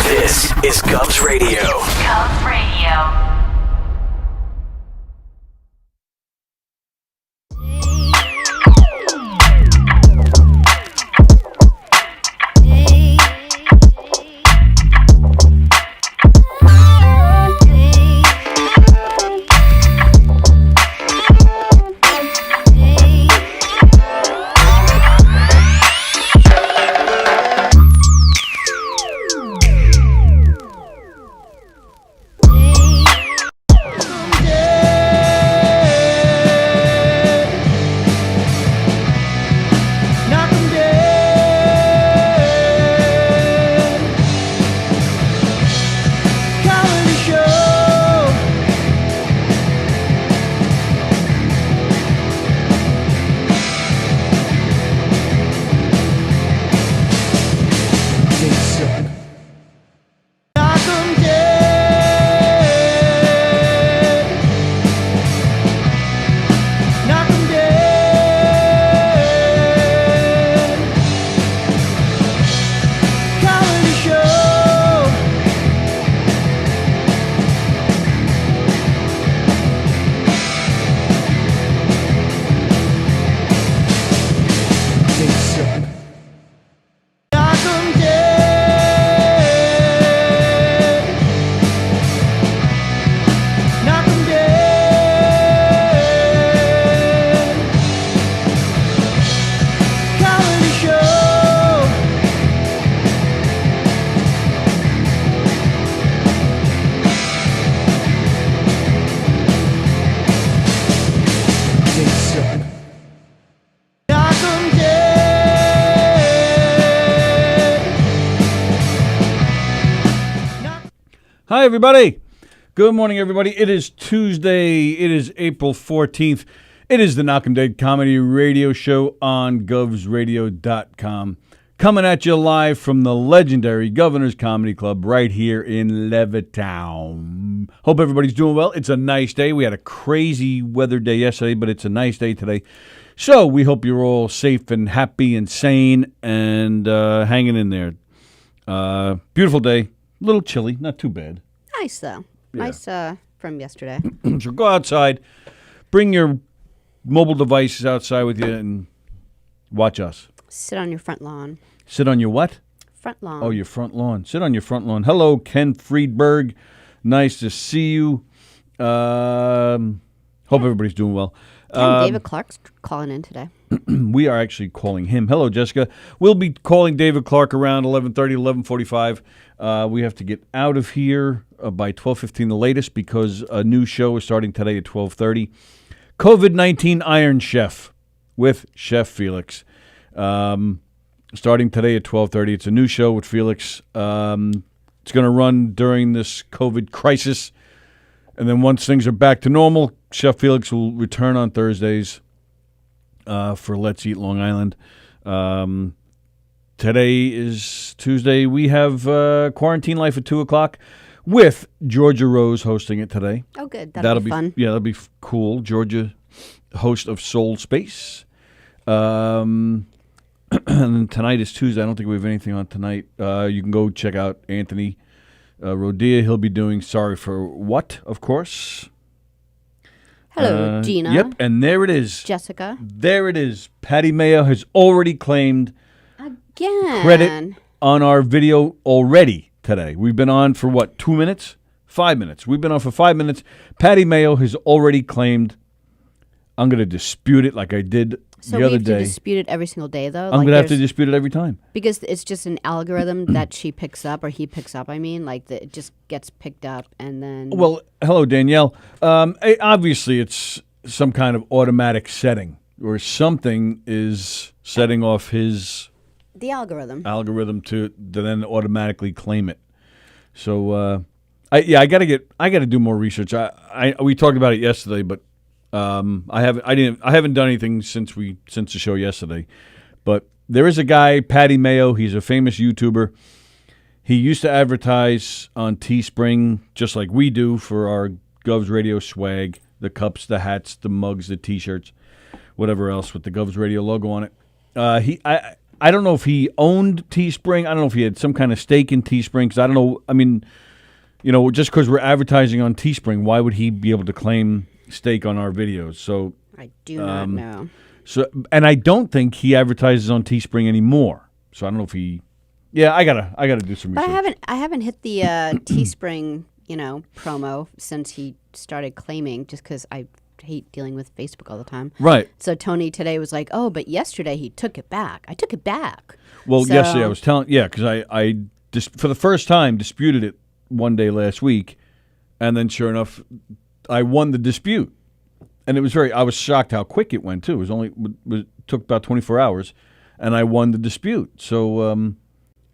This is Govs Radio. Govs Radio. Hi, everybody. Good morning, everybody. It is Tuesday. It is April 14th. It is the Knockem Comedy Radio Show on govsradio.com. Coming at you live from the legendary Governor's Comedy Club right here in Levittown. Hope everybody's doing well. It's a nice day. We had a crazy weather day yesterday, but it's a nice day today. So we hope you're all safe and happy and sane and hanging in there. Beautiful day. A little chilly, not too bad. Nice, though. Yeah. Nice from yesterday. So go outside, bring your mobile devices outside with you, and watch us. Sit on your front lawn. Sit on your what? Front lawn. Oh, your front lawn. Sit on your front lawn. Hello, Ken Friedberg. Nice to see you. Hope everybody's doing well. David Clark's calling in today. We are actually calling him. Hello, Jessica. We'll be calling David Clark around 11:30, 11:45. We have to get out of here by 12:15 the latest because a new show is starting today at 12:30. COVID-19 Iron Chef with Chef Felix. Starting today at 12:30. It's a new show with Felix. It's going to run during this COVID crisis. And then once things are back to normal, Chef Felix will return on Thursdays for Let's Eat Long Island. Today is Tuesday. We have Quarantine Life at 2 o'clock with Georgia Rose hosting it today. Oh, good. That'll be fun. Yeah, that'll be cool. Georgia, host of Soul Space. And tonight is Tuesday. I don't think we have anything on tonight. You can go check out Anthony Rodia. He'll be doing Sorry for What, of course. Hello, Gina. Yep, and there it is. Jessica. There it is. Patty Mayo has already claimed Again. credit on our video already today. We've been on for what, 2 minutes? 5 minutes. We've been on for 5 minutes. Patty Mayo has already claimed. I'm going to dispute it like I did So the other we have day. to dispute it every single day, though? I'm going to have to dispute it every time. Because it's just an algorithm that she picks up, or he picks up, it just gets picked up, and then... Well, hello, Danielle. Obviously, it's some kind of automatic setting, or something is setting off his... The algorithm to then automatically claim it. So I got to do more research. We talked about it yesterday, but I haven't done anything since the show yesterday. But there is a guy, Patty Mayo. He's a famous YouTuber. He used to advertise on Teespring just like we do for our Govs Radio swag, the cups, the hats, the mugs, the T-shirts, whatever else with the Govs Radio logo on it. I don't know if he owned Teespring. I don't know if he had some kind of stake in Teespring. Because I don't know. I mean, just because we're advertising on Teespring, why would he be able to claim stake on our videos? So I do not know. So, and I don't think he advertises on Teespring anymore. So I don't know if he. Yeah, I gotta do some research. But I haven't hit the Teespring, promo since he started claiming. Just because I hate dealing with Facebook all the time. Right. So Tony today was like, "Oh, but yesterday he took it back. I took it back." Well, yesterday I was telling, because I just for the first time disputed it one day last week, and then sure enough, I won the dispute. And it was I was shocked how quick it went, too. It was it took about 24 hours, and I won the dispute. So,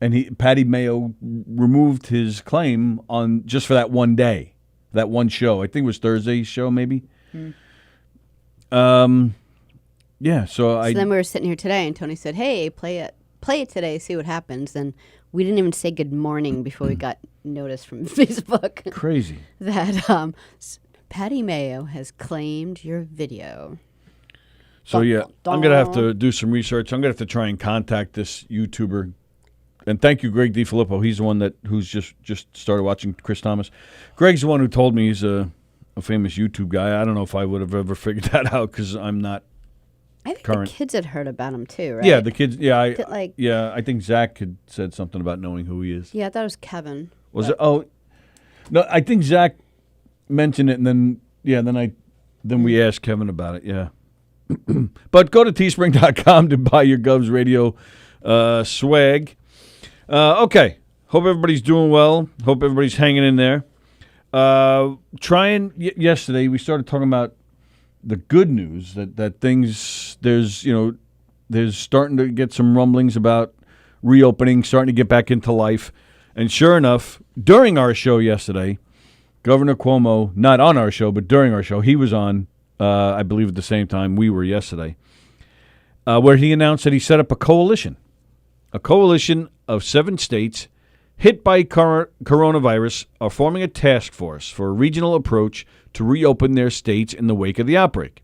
and Patty Mayo removed his claim on just for that one day, that one show. I think it was Thursday's show, maybe. Yeah, so then we were sitting here today, and Tony said, "Hey, play it today, see what happens." And we didn't even say good morning before we got notice from Facebook. Crazy. That Patty Mayo has claimed your video. So, I'm going to have to do some research. I'm going to have to try and contact this YouTuber. And thank you, Greg DiFilippo. He's the one who's just started watching Chris Thomas. Greg's the one who told me he's a famous YouTube guy. I don't know if I would have ever figured that out because I'm not I think current. The kids had heard about him too, right? Yeah, the kids. Yeah, I think Zach had said something about knowing who he is. Yeah, I thought it was Kevin. Was it? Oh, no, I think Zach mentioned it, and then we asked Kevin about it. Yeah, but go to teespring.com to buy your Govs Radio swag. Okay, hope everybody's doing well. Hope everybody's hanging in there. Yesterday we started talking about the good news that things there's starting to get some rumblings about reopening, starting to get back into life, and sure enough, during our show yesterday, Governor Cuomo, not on our show but during our show, he was on, I believe at the same time we were yesterday, where he announced that he set up a coalition of 7 states hit by coronavirus are forming a task force for a regional approach to reopen their states in the wake of the outbreak.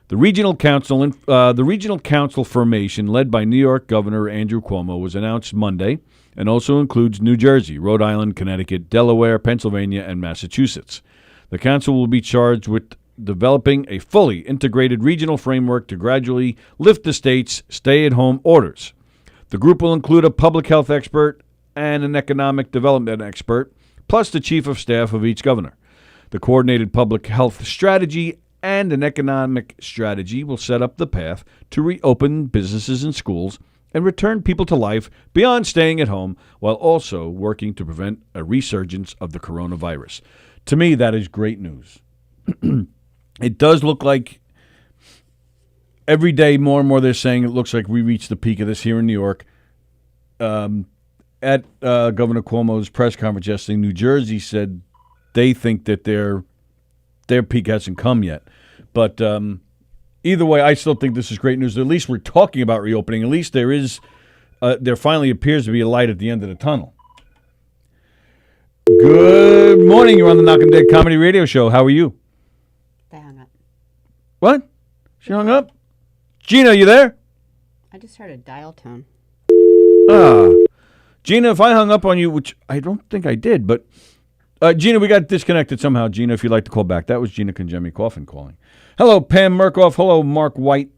The regional council formation, led by New York Governor Andrew Cuomo, was announced Monday and also includes New Jersey, Rhode Island, Connecticut, Delaware, Pennsylvania, and Massachusetts. The council will be charged with developing a fully integrated regional framework to gradually lift the state's stay-at-home orders. The group will include a public health expert and an economic development expert, plus the chief of staff of each governor. The coordinated public health strategy and an economic strategy will set up the path to reopen businesses and schools and return people to life beyond staying at home, while also working to prevent a resurgence of the coronavirus. To me, that is great news. It does look like every day more and more they're saying it looks like we reached the peak of this here in New York. At Governor Cuomo's press conference yesterday, New Jersey said they think that their peak hasn't come yet. But either way, I still think this is great news. At least we're talking about reopening. At least there finally appears to be a light at the end of the tunnel. Good morning. You're on the Knockem Dead Comedy Radio Show. How are you? They hung up. What? She hung up? Gina, you there? I just heard a dial tone. Gina, if I hung up on you, which I don't think I did, but Gina, we got disconnected somehow. Gina, if you'd like to call back. That was Gina Conjemi Coffin calling. Hello, Pam Murkoff. Hello, Mark White.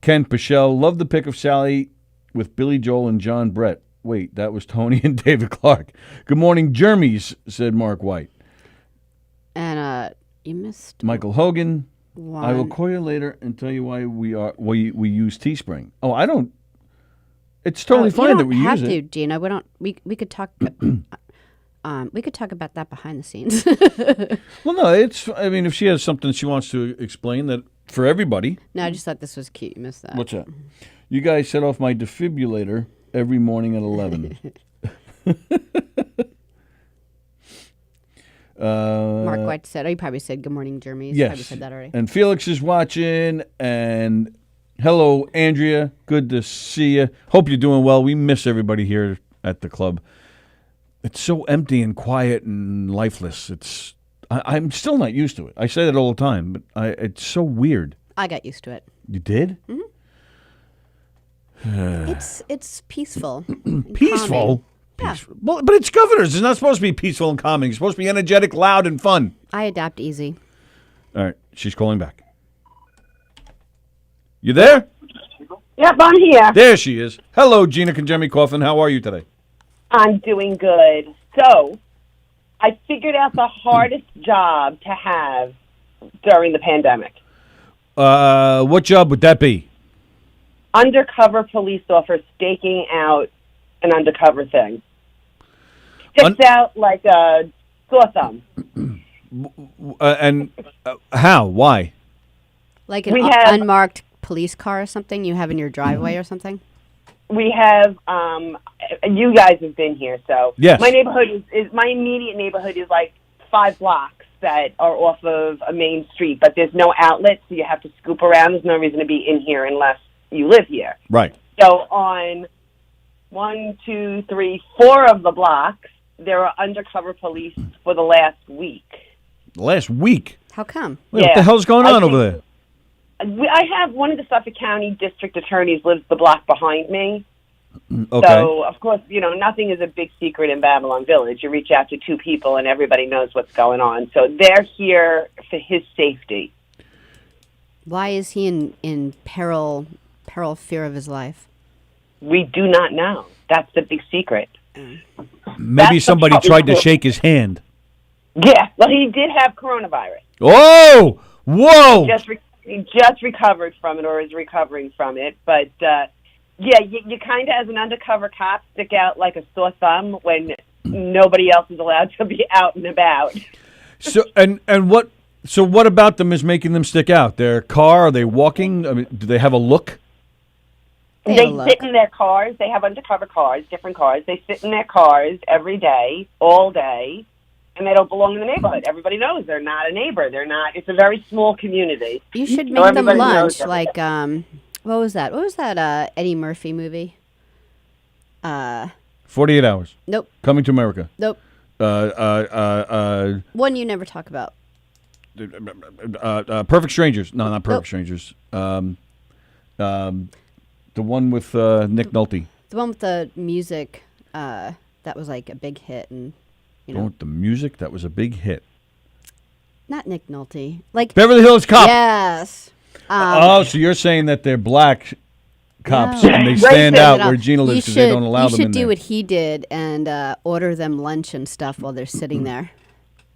Ken Pichelle. Love the pick of Sallie with Billy Joel and John Brett. Wait, that was Tony and David Clark. Good morning, Jermies, said Mark White. And you missed Michael Hogan. one. I will call you later and tell you why we use Teespring. Oh, I don't. It's totally fine that we use it. You don't have to, Gina. We don't. We could talk. We could talk about that behind the scenes. Well, no, it's. I mean, if she has something she wants to explain that for everybody. No, I just thought this was cute. You missed that. What's that? You guys set off my defibrillator every morning at 11. Mark White said. Oh, you probably said good morning, Jeremy. Yes. Probably said that already. And Felix is watching. And hello, Andrea. Good to see you. Hope you're doing well. We miss everybody here at the club. It's so empty and quiet and lifeless. I'm still not used to it. I say that all the time, but it's so weird. I got used to it. You did? Mm-hmm. It's peaceful. and Peaceful? calming. Yeah. Peaceful. Well, but it's governors. It's not supposed to be peaceful and calming. It's supposed to be energetic, loud, and fun. I adapt easy. All right. She's calling back. You there? Yep, I'm here. There she is. Hello, Gina Conjemi Coughlin. How are you today? I'm doing good. So, I figured out the hardest job to have during the pandemic. What job would that be? Undercover police officer staking out an undercover thing. Sticks out like a sore thumb. And how? Why? Like an We have- unmarked police car or something you have in your driveway or something? We have, you guys have been here, so Yes. my neighborhood is my immediate neighborhood is like 5 blocks that are off of a main street, but there's no outlet, so you have to scoop around. There's no reason to be in here unless you live here. Right. So on 1, 2, 3, 4 of the blocks, there are undercover police for the last week. Last week. How come? Wait, what Yeah. the hell's going I on think- over there? I have one of the Suffolk County district attorneys lives the block behind me. Okay. So, of course, nothing is a big secret in Babylon Village. You reach out to 2 people and everybody knows what's going on. So they're here for his safety. Why is he in peril, fear of his life? We do not know. That's the big secret. Maybe that's somebody the tried to problem. shake his hand. Yeah, well, he did have coronavirus. Oh! Whoa! He just recovered from it or is recovering from it. But, yeah, you kind of, as an undercover cop, stick out like a sore thumb when nobody else is allowed to be out and about. So what? So what about them is making them stick out? Their car? Are they walking? I mean, do they have a look? They They have a look. sit in their cars. They have undercover cars, different cars. They sit in their cars every day, all day, and they don't belong in the neighborhood. Everybody knows they're not a neighbor. They're not. It's a very small community. You should So make them everybody knows lunch, like what was that? What was that Eddie Murphy movie? 48 hours. Nope. Coming to America. Nope. One you never talk about. Perfect Strangers. No, not Perfect Nope. Strangers. The one with Nick Nolte. The one with the music that was like a big hit, and The one with the music that was a big hit. not Nick Nolte. Like Beverly Hills Cop. yes. Oh, so you're saying that they're black cops No. and they Right. stand No, out No, where Gina lives because they don't allow them You in should do there. what he did and order them lunch and stuff while they're sitting there.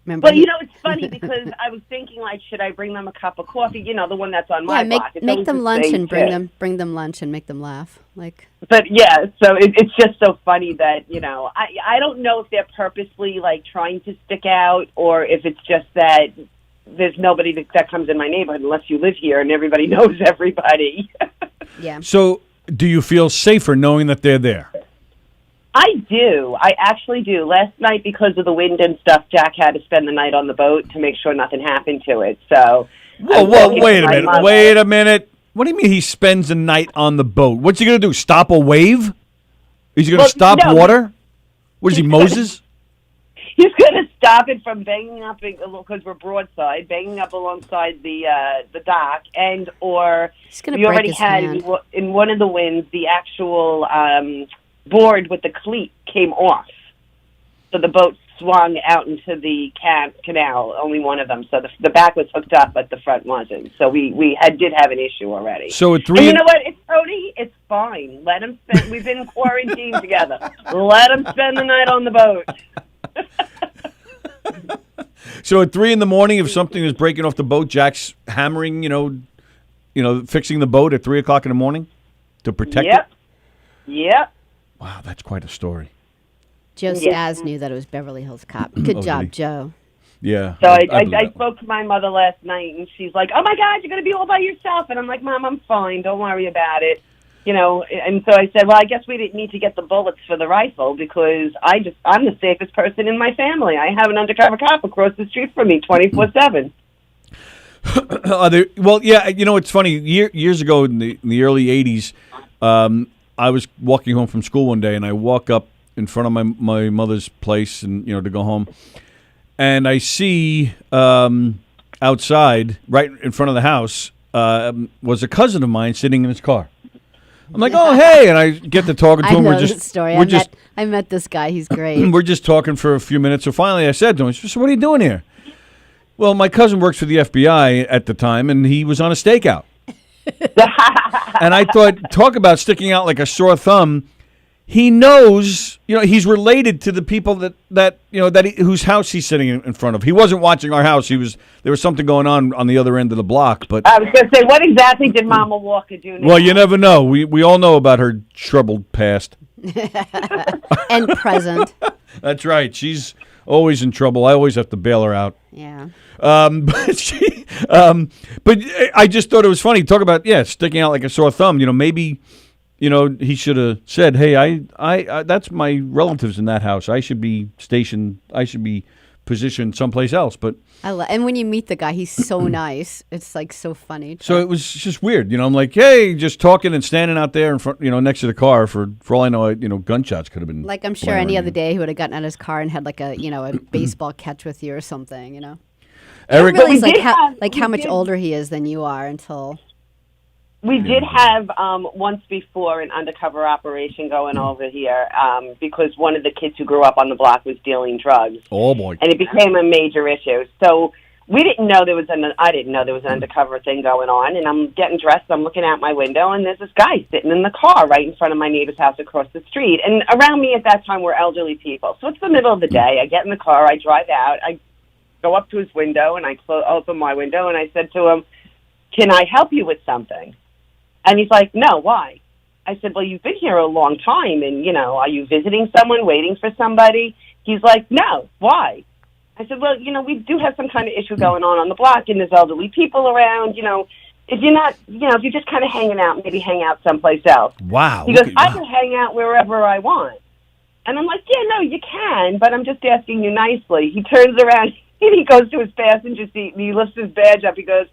Remember? But, it's funny because I was thinking, like, should I bring them a cup of coffee? The one that's on my yeah, block. It's make always them the lunch same and bring shit. them lunch and make them laugh. Like But yeah, so it's just so funny that I don't know if they're purposely like trying to stick out or if it's just that there's nobody that comes in my neighborhood unless you live here and everybody knows everybody. yeah. So, do you feel safer knowing that they're there? I do. I actually do. Last night, because of the wind and stuff, Jack had to spend the night on the boat to make sure nothing happened to it. So, I was talking to Wait a my minute. mother. Wait a minute. What do you mean he spends the night on the boat? What's he going to do? Stop a wave? Is he going to Well, stop no. water? What is he, Moses? He's going to stop it from banging up because we're broadside, banging up alongside the dock, and or He's gonna we break already his had hand. in one of the winds the actual board with the cleat came off, so the boat swung out into the canal. Only one of them, so the back was hooked up, but the front wasn't. So we did have an issue already. So at And 3 you know what? It's Tony. It's fine. Let him spend. We've been quarantined together. Let him spend the night on the boat. So at 3 in the morning, if something is breaking off the boat, Jack's hammering, fixing the boat at 3 o'clock in the morning to protect Yep. it. Yep. Wow, that's quite a story. Joe Yeah. Staz knew that it was Beverly Hills Cop. Good Oh, job, did he? Joe. Yeah. So I believe that one. spoke to my mother last night, and she's like, "Oh my God, you're going to be all by yourself." And I'm like, "Mom, I'm fine. Don't worry about it." And so I said, "Well, I guess we didn't need to get the bullets for the rifle because I'm the safest person in my family. I have an undercover cop across the street from me 24/7." Well, yeah, it's funny. Years ago in the early 80s, I was walking home from school one day, and I walk up in front of my mother's place and, to go home. And I see outside, right in front of the house, was a cousin of mine sitting in his car. I'm like, oh, hey. And I get to talking to I him. know We're just, this story. We're just, I met this guy. He's great. we're just talking for a few minutes. So finally I said to him, so what are you doing here? Well, my cousin works for the FBI at the time, and he was on a stakeout. And I thought, talk about sticking out like a sore thumb. He knows, he's related to the people whose house he's sitting in front of. He wasn't watching our house. There was something going on the other end of the block. But I was going to say, what exactly did Mama Walker do now? well, you never know. We all know about her troubled past. And present. That's right. She's always in trouble. I always have to bail her out. Yeah. But I just thought it was funny. Talk about sticking out like a sore thumb. Maybe he should have said, "Hey, I that's my relatives in that house. I should be stationed. I should be positioned someplace else." But And when you meet the guy, he's so nice. It's like so funny. so it was just weird. I'm like, hey, just talking and standing out there in front, next to the car for all I know, gunshots could have been. Like I'm sure blaring any in. other day he would have gotten out of his car and had like a baseball catch with you or something. Eric, Realize we did have- how we much did- older he is than you are until. We did have once before an undercover operation going over here because one of the kids who grew up on the block was dealing drugs. oh boy, And it became a major issue. So we didn't know there was I didn't know there was an undercover thing going on. And I'm getting dressed. I'm looking out my window, and there's this guy sitting in the car right in front of my neighbor's house across the street. And around me at that time were elderly people. So it's the middle of the day. I get in the car. I drive out. I go up to his window, and I open my window, and I said to him, "Can I help you with something?" And he's like, "No, why?" I said, "Well, you've been here a long time, and, are you visiting someone, waiting for somebody?" He's like, "No, why?" I said, "Well, we do have some kind of issue going on the block, and there's elderly people around, if you're not, if you're just kind of hanging out, maybe hang out someplace else." wow. He goes, "I can hang out wherever I want." And I'm like, "Yeah, no, you can, but I'm just asking you nicely." He turns around, and he goes to his passenger seat, and he lifts his badge up. He goes,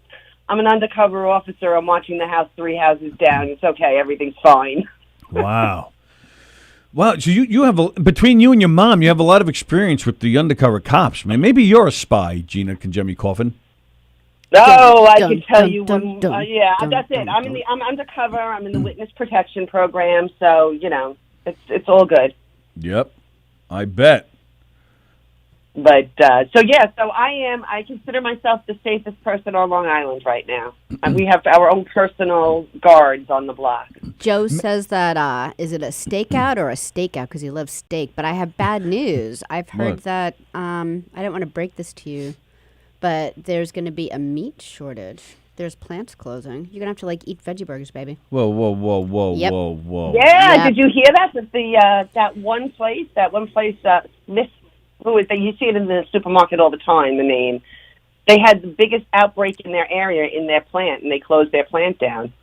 "I'm an undercover officer. I'm watching the house 3 houses down. It's okay. Everything's fine." Wow. Wow. So you have between you and your mom, you have a lot of experience with the undercover cops, man. Maybe you're a spy, Gina Conjemi Coffin. Oh, I Dun, can tell dun, you dun, when. dun, Yeah, dun, that's dun, it. I'm undercover. I'm in the Mm. witness protection program. So it's all good. Yep. I bet. But so I consider myself the safest person on Long Island right now. And we have our own personal guards on the block. Joe says that is it a stakeout or a stakeout because he loves steak? But I have bad news. I've heard What? that I don't want to break this to you, but there's going to be a meat shortage. There's plants closing. You're gonna have to eat veggie burgers, baby. Whoa, whoa, whoa, whoa, Yep. whoa, whoa. Yeah, Yeah. did you hear that? That one place, Miss, who is? You see it in the supermarket all the time. The name. They had the biggest outbreak in their area in their plant, and they closed their plant down.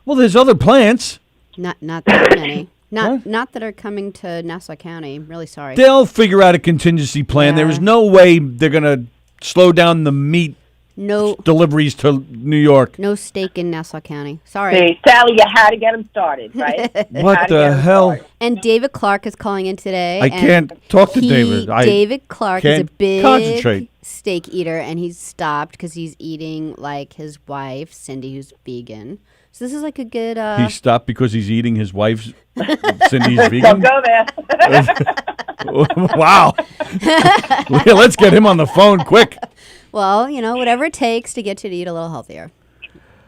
Well, there's other plants. Not that many. What? Not that are coming to Nassau County. I'm really sorry. They'll figure out a contingency plan. There Yeah. is no way they're going to slow down the meat No deliveries to New York. no steak in Nassau County. Sorry. See, Sallie, you had to get them started, right? What the hell? And David Clark is calling in today. I and can't talk to he- David. David Clark is a can't big concentrate. steak eater, and he's stopped because he's eating like his wife, Cindy, who's vegan. So this is like a good. He stopped because he's eating his wife's Cindy's Don't vegan. go there. Wow. Let's get him on the phone quick. Well, whatever it takes to get you to eat a little healthier.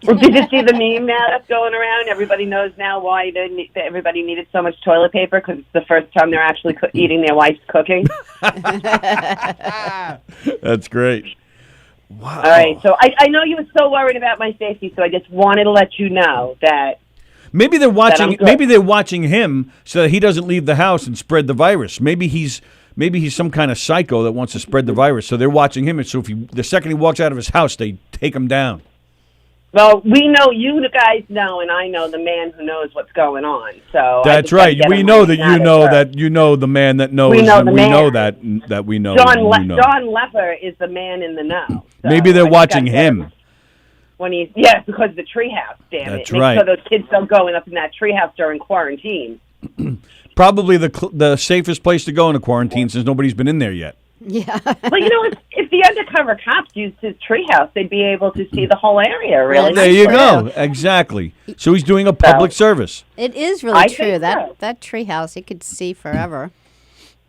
Well, did you see the meme now that's going around? Everybody knows now why everybody needed so much toilet paper because it's the first time they're actually eating their wife's cooking. That's great. Wow. All right, so I know you were so worried about my safety, so I just wanted to let you know that. Maybe they're watching. I'm good. Maybe they're watching him so that he doesn't leave the house and spread the virus. Maybe he's some kind of psycho that wants to spread the virus. So they're watching him, and so the second he walks out of his house, they take him down. Well, we know you guys know, and I know the man who knows what's going on. So That's right. We know that you know that you know the man that knows. We know and the we man. know that we know. John you know. John Leffer is the man in the know. So Maybe I they're just watching gotta get him. when he's because of the treehouse. Damn That's it! Make right. sure those kids don't go up in that treehouse during quarantine. Probably the safest place to go in a quarantine since nobody's been in there yet. Yeah. Well, you know, if the undercover cops used his treehouse, they'd be able to see the whole area. Really, There you go. Exactly. So he's doing a public service. It is really I true. think so. That treehouse, you could see forever.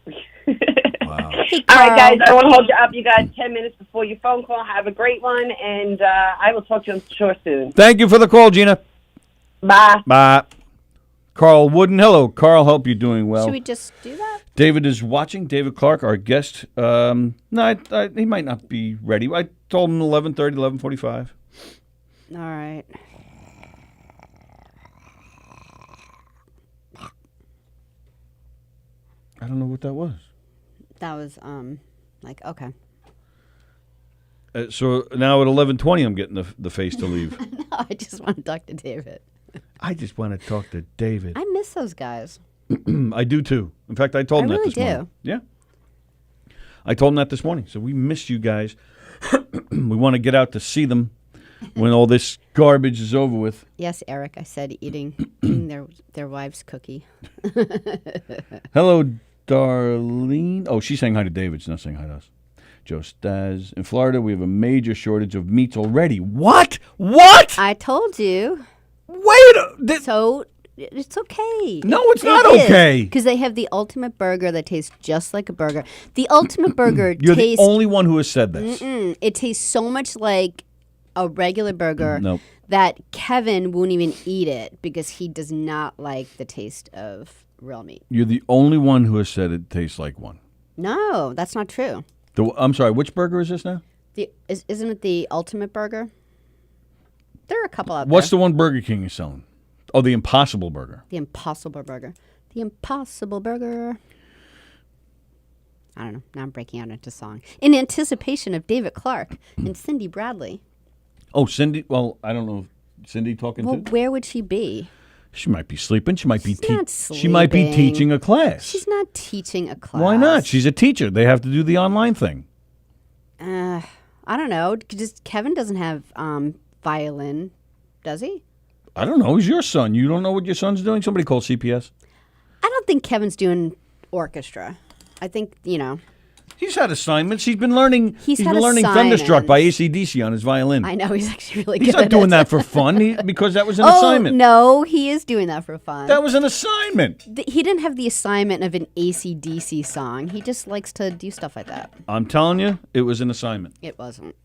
Wow. Hey, All right, guys, Carl. I don't want to hold you up. You got 10 minutes before your phone call. Have a great one, and I will talk to you, I'm sure, soon. Thank you for the call, Gina. Bye. Bye. Carl Wooden. Hello, Carl. Hope you're doing well. Should we just do that? David is watching. David Clark, our guest. No, he might not be ready. I told him 11:30, 11:45. All right. I don't know what that was. That was like okay. So now at 11:20, I'm getting the face to leave. No, I just want to talk to David. I just want to talk to David. I miss those guys. I do too. In fact, I told him I that really this morning. do. Yeah. I told him that this morning. So we miss you guys. We want to get out to see them when all this garbage is over with. Yes, Eric. I said eating their wife's cookie. Hello, Darlene. Oh, she's saying hi to David. She's not saying hi to us. Joe Staz. In Florida, we have a major shortage of meats already. What? What? I told you. Wait. So it's okay. No, it's not okay. Because they have the ultimate burger that tastes just like a burger. The ultimate burger You're tastes. the only one who has said this. It tastes so much like a regular burger Nope. that Kevin won't even eat it because he does not like the taste of real meat. You're the only one who has said it tastes like one. No, that's not true. I'm sorry, which burger is this now? Isn't it the ultimate burger? There are a couple out What's there. the one Burger King is selling? Oh, the Impossible Burger. The Impossible Burger. The Impossible Burger. I don't know. Now I'm breaking out into song. In anticipation of David Clark and Cindy Bradley. Oh, Cindy. Well, I don't know. Cindy talking Well, to? where would she be? She might be sleeping. She might be not She might be sleeping. teaching a class. She's not teaching a class. Why not? She's a teacher. They have to do the online thing. I don't know. Kevin doesn't have violin, does he? I don't know. He's your son. You don't know what your son's doing? Somebody call CPS. I don't think Kevin's doing orchestra. I think, He's had assignments. He's been learning. He's been had learning Thunderstruck by AC/DC on his violin. I know he's actually really He's good. not doing at that it. for fun. Because that was an Oh, assignment. no, he is doing that for fun. That was an assignment. He didn't have the assignment of an AC/DC song. He just likes to do stuff like that. I'm telling you, it was an assignment. It wasn't.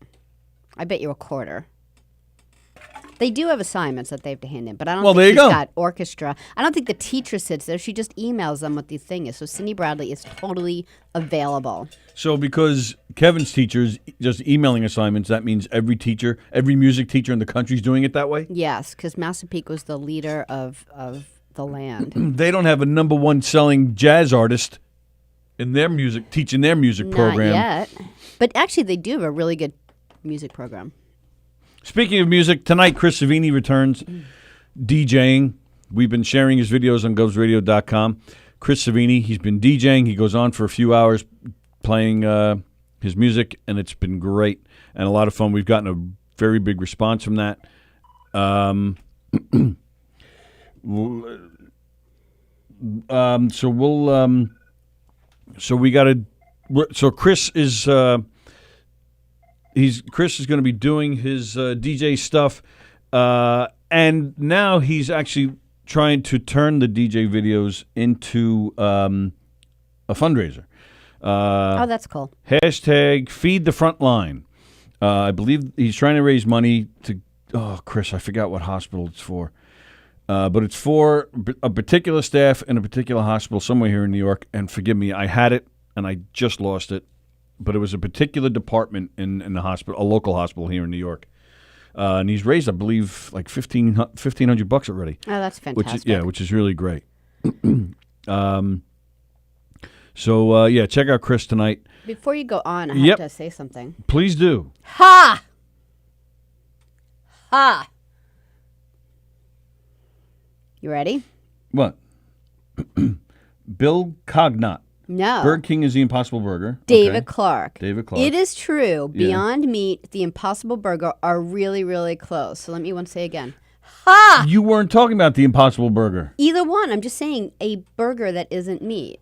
I bet you a quarter. They do have assignments that they have to hand in, but I don't Well, think there you he's go. got orchestra. I don't think the teacher sits there. She just emails them what the thing is. So Cindy Bradley is totally available. So because Kevin's teacher's just emailing assignments, that means every teacher, every music teacher in the country is doing it that way? Yes, because Massapequa is the leader of the land. They don't have a number one selling jazz artist in their music, teaching their music program. Not yet. But actually, they do have a really good music program. Speaking of music, tonight Chris Savini returns DJing. We've been sharing his videos on govsradio.com. Chris Savini, he's been DJing. He goes on for a few hours playing his music, and it's been great and a lot of fun. We've gotten a very big response from that. So Chris is Chris is going to be doing his DJ stuff, and now he's actually trying to turn the DJ videos into a fundraiser. Oh, that's cool. Hashtag Feed the Front Line. I believe he's trying to raise money to. Oh, Chris, I forgot what hospital it's for. But it's for a particular staff in a particular hospital somewhere here in New York. And forgive me, I had it and I just lost it. But it was a particular department in the hospital, a local hospital here in New York. And he's raised, I believe, like $1,500 already. Oh, that's fantastic. Which is really great. So check out Chris tonight. Before you go on, I Yep. have to say something. Please do. Ha! Ha! You ready? What? Bill Cognot. No. Burger King is the Impossible Burger. David Okay. Clark. David Clark. It is true. Yeah. Beyond Meat, the Impossible Burger are really, really close. So let me once say again. Ha! You weren't talking about the Impossible Burger. Either one. I'm just saying a burger that isn't meat.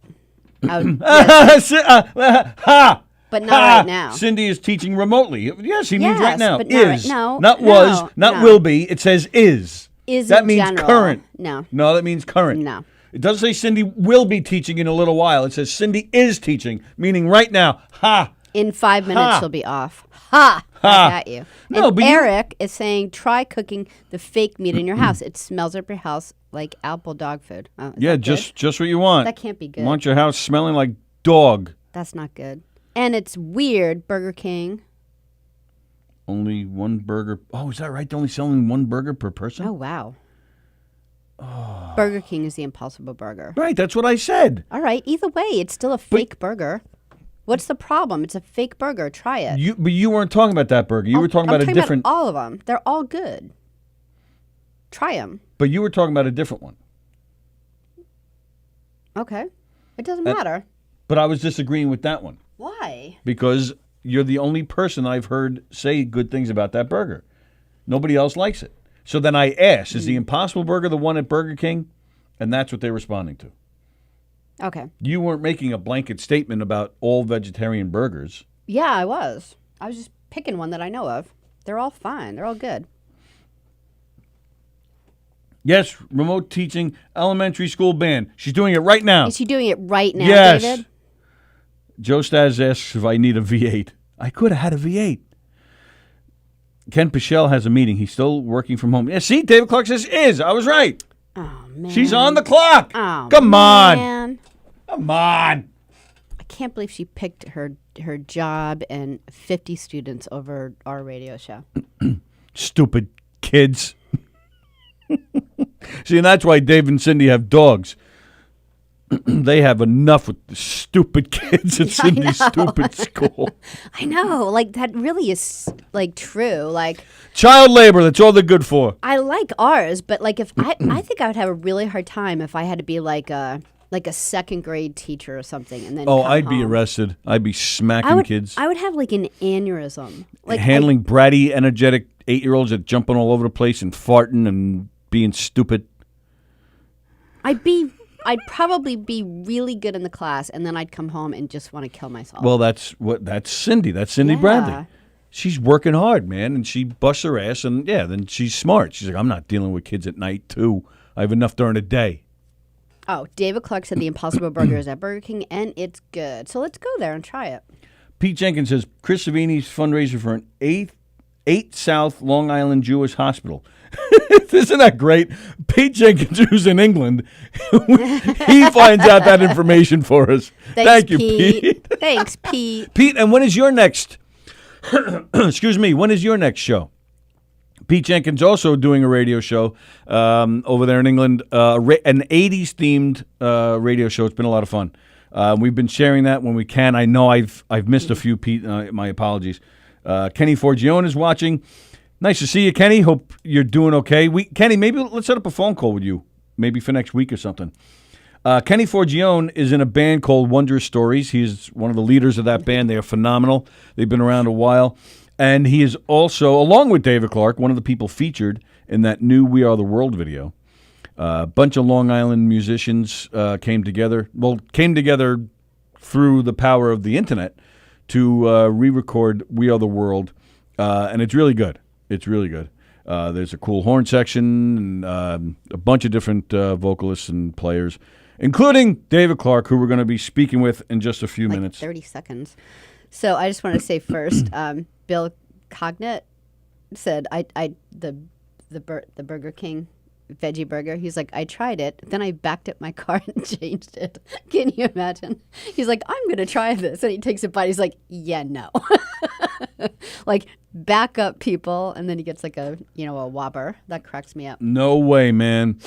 Ha! But not right now. Cindy is teaching remotely. Yes, he means right now. But not Is. no, not no, was, not no. will be. It says is. Is that in means general. current. No. No, that means current. No. It doesn't say Cindy will be teaching in a little while. It says Cindy is teaching, meaning right now. Ha! In 5 minutes, she'll be off. Ha! I got you. No, and but Eric is saying, try cooking the fake meat in your house. It smells up your house like apple dog food. Oh, is Yeah, that good? just what you want. That can't be good. Want your house smelling like dog. That's not good. And it's weird, Burger King. Only one burger. Oh, is that right? They're only selling one burger per person? Oh, wow. Burger King is the Impossible Burger. Right, that's what I said. All right, either way, it's still a fake burger. What's the problem? It's a fake burger. Try it. But you weren't talking about that burger. You were talking about a different. All of them. They're all good. Try them. But you were talking about a different one. Okay. It doesn't matter. But I was disagreeing with that one. Why? Because you're the only person I've heard say good things about that burger. Nobody else likes it. So then I asked, is the Impossible Burger the one at Burger King? And that's what they're responding to. Okay. You weren't making a blanket statement about all vegetarian burgers. Yeah, I was. I was just picking one that I know of. They're all fine. They're all good. Yes, remote teaching, elementary school band. She's doing it right now. Is she doing it right now, Yes. David? Joe Staz asks if I need a V8. I could have had a V8. Ken Pichelle has a meeting. He's still working from home. Yeah, see, David Clark says is. I was right. Oh, man. She's on the clock. Oh, Come on. man. Come on. I can't believe she picked her job and 50 students over our radio show. Stupid kids. See, and that's why Dave and Cindy have dogs. They have enough with the stupid kids at Cindy's stupid school. I know. Like, that really is, like, true. Like, Child labor, that's all they're good for. I like ours, but, like, if I think I would have a really hard time if I had to be, like a second grade teacher or something. And then come I'd be home. arrested. I'd be smacking kids. I would have, like, an aneurysm. Like, Handling bratty, energetic 8-year-olds that jumping all over the place and farting and being stupid. I'd probably be really good in the class, and then I'd come home and just want to kill myself. Well, that's Cindy. That's Cindy Yeah. Bradley. She's working hard, man, and she busts her ass, and then she's smart. She's like, I'm not dealing with kids at night, too. I have enough during the day. Oh, David Clark said the Impossible Burger is at Burger King, and it's good. So let's go there and try it. Pete Jenkins says, Chris Savini's fundraiser for an 8 South Long Island Jewish hospital. Isn't that great? Pete Jenkins, who's in England, he finds out that information for us. Thank you, Pete. Thanks, Pete. Pete, and when is your next, excuse me, when is your next show? Pete Jenkins also doing a radio show over there in England, an 80s-themed radio show. It's been a lot of fun. We've been sharing that when we can. I know I've missed a few, Pete. My apologies. Kenny Forgione is watching. Nice to see you, Kenny. Hope you're doing okay. Kenny, maybe let's set up a phone call with you, maybe for next week or something. Kenny Forgione is in a band called Wondrous Stories. He's one of the leaders of that band. They are phenomenal. They've been around a while. And he is also, along with David Clark, one of the people featured in that new We Are the World video. A bunch of Long Island musicians came together through the power of the internet to re-record We Are the World. And it's really good. It's really good. There's a cool horn section and a bunch of different vocalists and players, including David Clark, who we're going to be speaking with in just a few minutes. 30 seconds. So I just want to say first, Bill Cognate said the Burger King veggie burger. He's like, I tried it, then I backed up my car and changed it. Can you imagine? He's like, I'm gonna try this, and he takes a bite. He's like, yeah, no. Like, back up, people, and then he gets like a Whopper. That cracks me up. No way, man.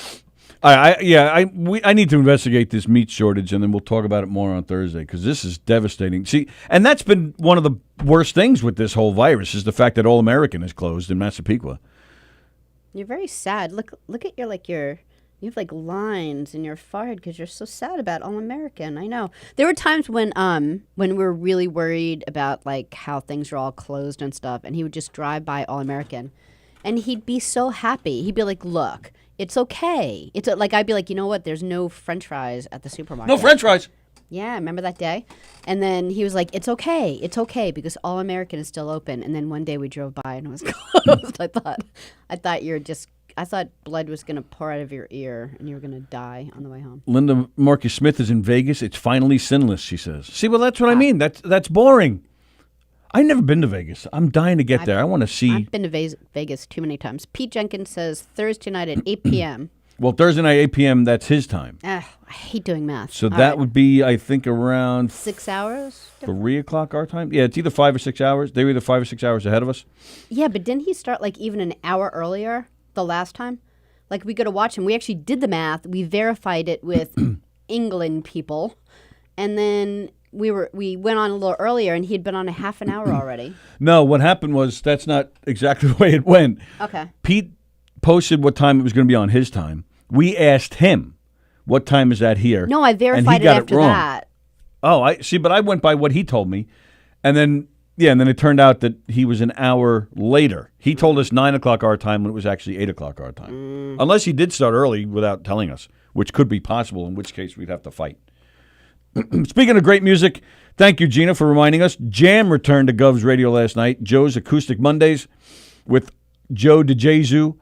I need to investigate this meat shortage, and then we'll talk about it more on Thursday, because this is devastating. See, and that's been one of the worst things with this whole virus is the fact that All American is closed in Massapequa. You're very sad. Look at you have like lines in your forehead because you're so sad about All American. I know. There were times when we were really worried about like how things are all closed and stuff, and he would just drive by All American, and he'd be so happy. He'd be like, "Look, it's okay." It's like I'd be like, you know what? There's no French fries at the supermarket. No French fries. Yeah, remember that day? And then he was like, it's okay, because All American is still open. And then one day we drove by and it was closed. I thought blood was going to pour out of your ear and you were going to die on the way home. Linda Marcus Smith is in Vegas. It's finally sinless, she says. See, well, that's what I mean. That's boring. I've never been to Vegas. I'm dying to get there. I want to see. I've been to Vegas too many times. Pete Jenkins says Thursday night at 8 p.m. Well, Thursday night, 8 p.m., that's his time. I hate doing math. So that would be, I think, around 6 hours? 3 o'clock our time? Yeah, it's either 5 or 6 hours. They were either 5 or 6 hours ahead of us. Yeah, but didn't he start like even an hour earlier the last time? Like we go to watch him. We actually did the math. We verified it with England people. And then we went on a little earlier and he'd been on a half an hour already. No, what happened was that's not exactly the way it went. Okay. Pete posted what time it was going to be on his time. We asked him, what time is that here? No, I verified it after that. Oh, I see, but I went by what he told me. And then it turned out that he was an hour later. He told us 9 o'clock our time when it was actually 8 o'clock our time. Unless he did start early without telling us, which could be possible, in which case we'd have to fight. Speaking of great music, thank you, Gina, for reminding us. Jam returned to Gov's Radio last night. Joe's Acoustic Mondays with Joe DeJesu.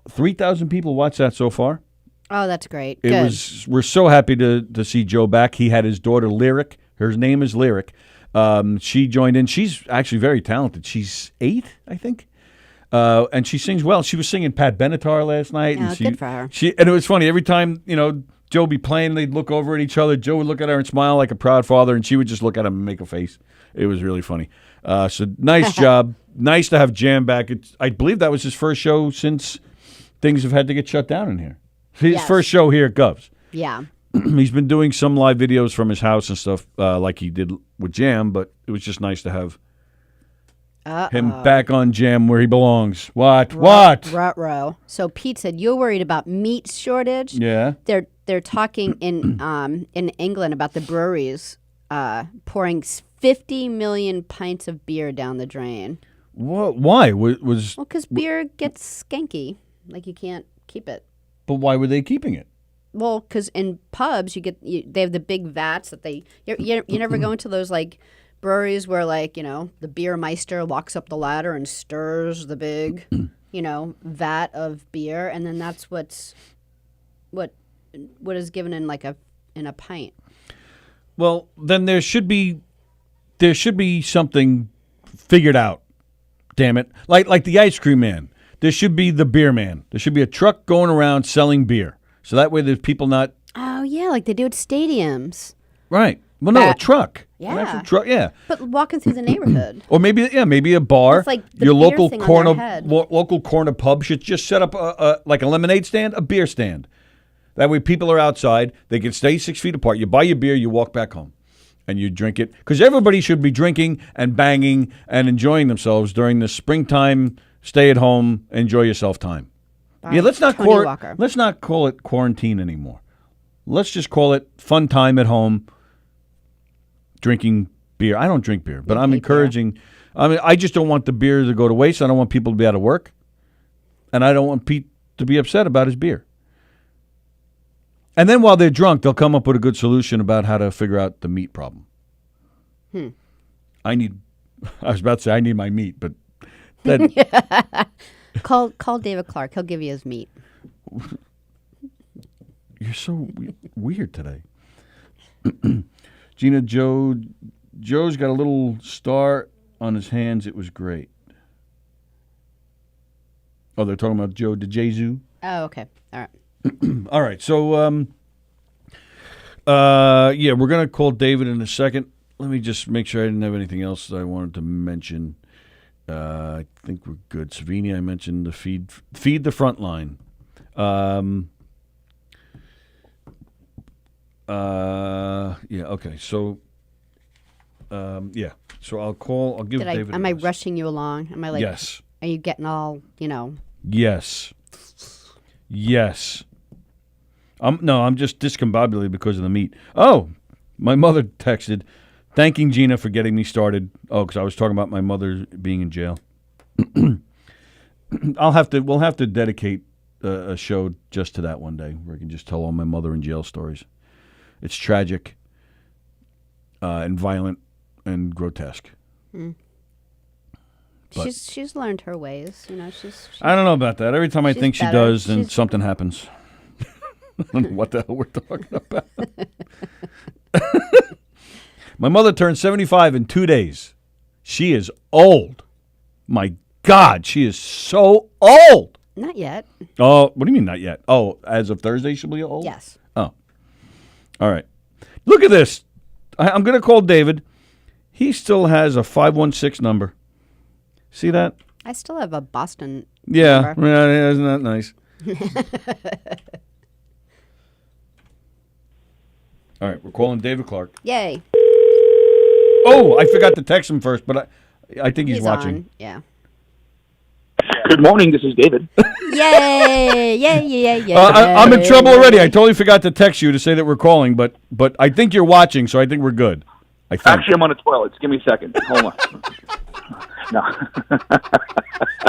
3,000 people watched that so far. Oh, that's great. Good. We're so happy to see Joe back. He had his daughter Lyric. Her name is Lyric. She joined in. She's actually very talented. She's 8, I think. And she sings well. She was singing Pat Benatar last night. Yeah, and good for her. And it was funny. Every time, Joe would be playing, they'd look over at each other. Joe would look at her and smile like a proud father, and she would just look at him and make a face. It was really funny. So nice job. Nice to have Jam back. I believe that was his first show since things have had to get shut down in here. His first show here at Gov's. Yeah. He's been doing some live videos from his house and stuff like he did with Jam, but it was just nice to have him back on Jam where he belongs. What? Ruh-roh. So Pete said, you're worried about meat shortage? Yeah. They're talking in England about the breweries pouring 50 million pints of beer down the drain. What? Why? Well, because beer gets skanky. Like you can't keep it. But why were they keeping it? Well, because in pubs they have the big vats that you never go into those like breweries where like the beer meister walks up the ladder and stirs the big vat of beer, and then that's what is given in a pint. Well, then there should be something figured out. Damn it! Like the ice cream man. There should be the beer man. There should be a truck going around selling beer. So that way there's people not... Oh, yeah, like they do at stadiums. Right. Well, no, a truck. Yeah. An actual truck, yeah. But walking through the neighborhood. Or maybe a bar. It's like the Your beer local thing on corner their head. local corner pub should just set up like a lemonade stand, a beer stand. That way people are outside. They can stay 6 feet apart. You buy your beer, you walk back home. And you drink it. Because everybody should be drinking and banging and enjoying themselves during the springtime... Stay at home, enjoy yourself time. Yeah, let's not call it quarantine anymore. Let's just call it fun time at home, drinking beer. I don't drink beer, but I'm encouraging. Beer. I mean, I just don't want the beer to go to waste. I don't want people to be out of work, and I don't want Pete to be upset about his beer. And then while they're drunk, they'll come up with a good solution about how to figure out the meat problem. I was about to say I need my meat, but. Call David Clark. He'll give you his meat. You're so weird today. Gina, Joe's got a little star on his hands. It was great. Oh, they're talking about Joe DeJesu? Oh, okay. All right. All right. So, we're going to call David in a second. Let me just make sure I didn't have anything else that I wanted to mention. I think we're good. Savini, I mentioned the feed the front line. Okay. So, So I'll give David. Am I rushing you along? Am I like? Yes. Are you getting all, Yes. I'm just discombobulated because of the meat. Oh, my mother texted. Thanking Gina for getting me started. Oh, because I was talking about my mother being in jail. We'll have to dedicate a show just to that one day, where I can just tell all my mother in jail stories. It's tragic and violent and grotesque. But She's learned her ways. You know, she's I don't know about that. Every time I she's think she better. does, then something happens. I don't know what the hell we're talking about. My mother turned 75 in 2 days. She is old. My God, she is so old. not yet. Oh, what do you mean not yet? Oh, as of Thursday she'll be old? Yes. Oh. All right. Look at this. I'm going to call David. He still has a 516 number. See that? I still have a Boston Yeah. number. Yeah, isn't that nice? All right, we're calling David Clark. Yay. Oh, I forgot to text him first, but I think he's watching. On. Yeah. Good morning. This is David. Yay! Yay! I'm in trouble already. I totally forgot to text you to say that we're calling, but I think you're watching, so I think we're good. I think. Actually, I'm on the toilet. Give me a second. Hold on. No.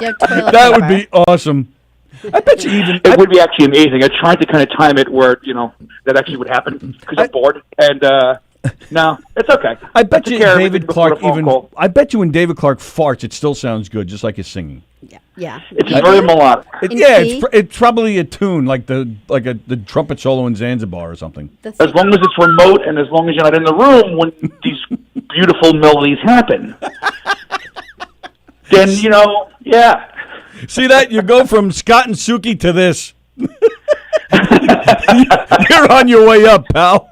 You have toilet That would paper. be awesome. I bet you even. It would be actually amazing. I tried to kind of time it where, that actually would happen because I'm bored. And, no, it's okay. I bet took you care of David everything before Clark the phone even. call. I bet you when David Clark farts, it still sounds good, just like his singing. Yeah. It's very melodic. It, In yeah, key? it's probably a tune like the trumpet solo in Zanzibar or something. The As long as it's remote and as long as you're not in the room when these beautiful melodies happen. Then, yeah. See that? You go from Scott and Suki to this. You're on your way up, pal.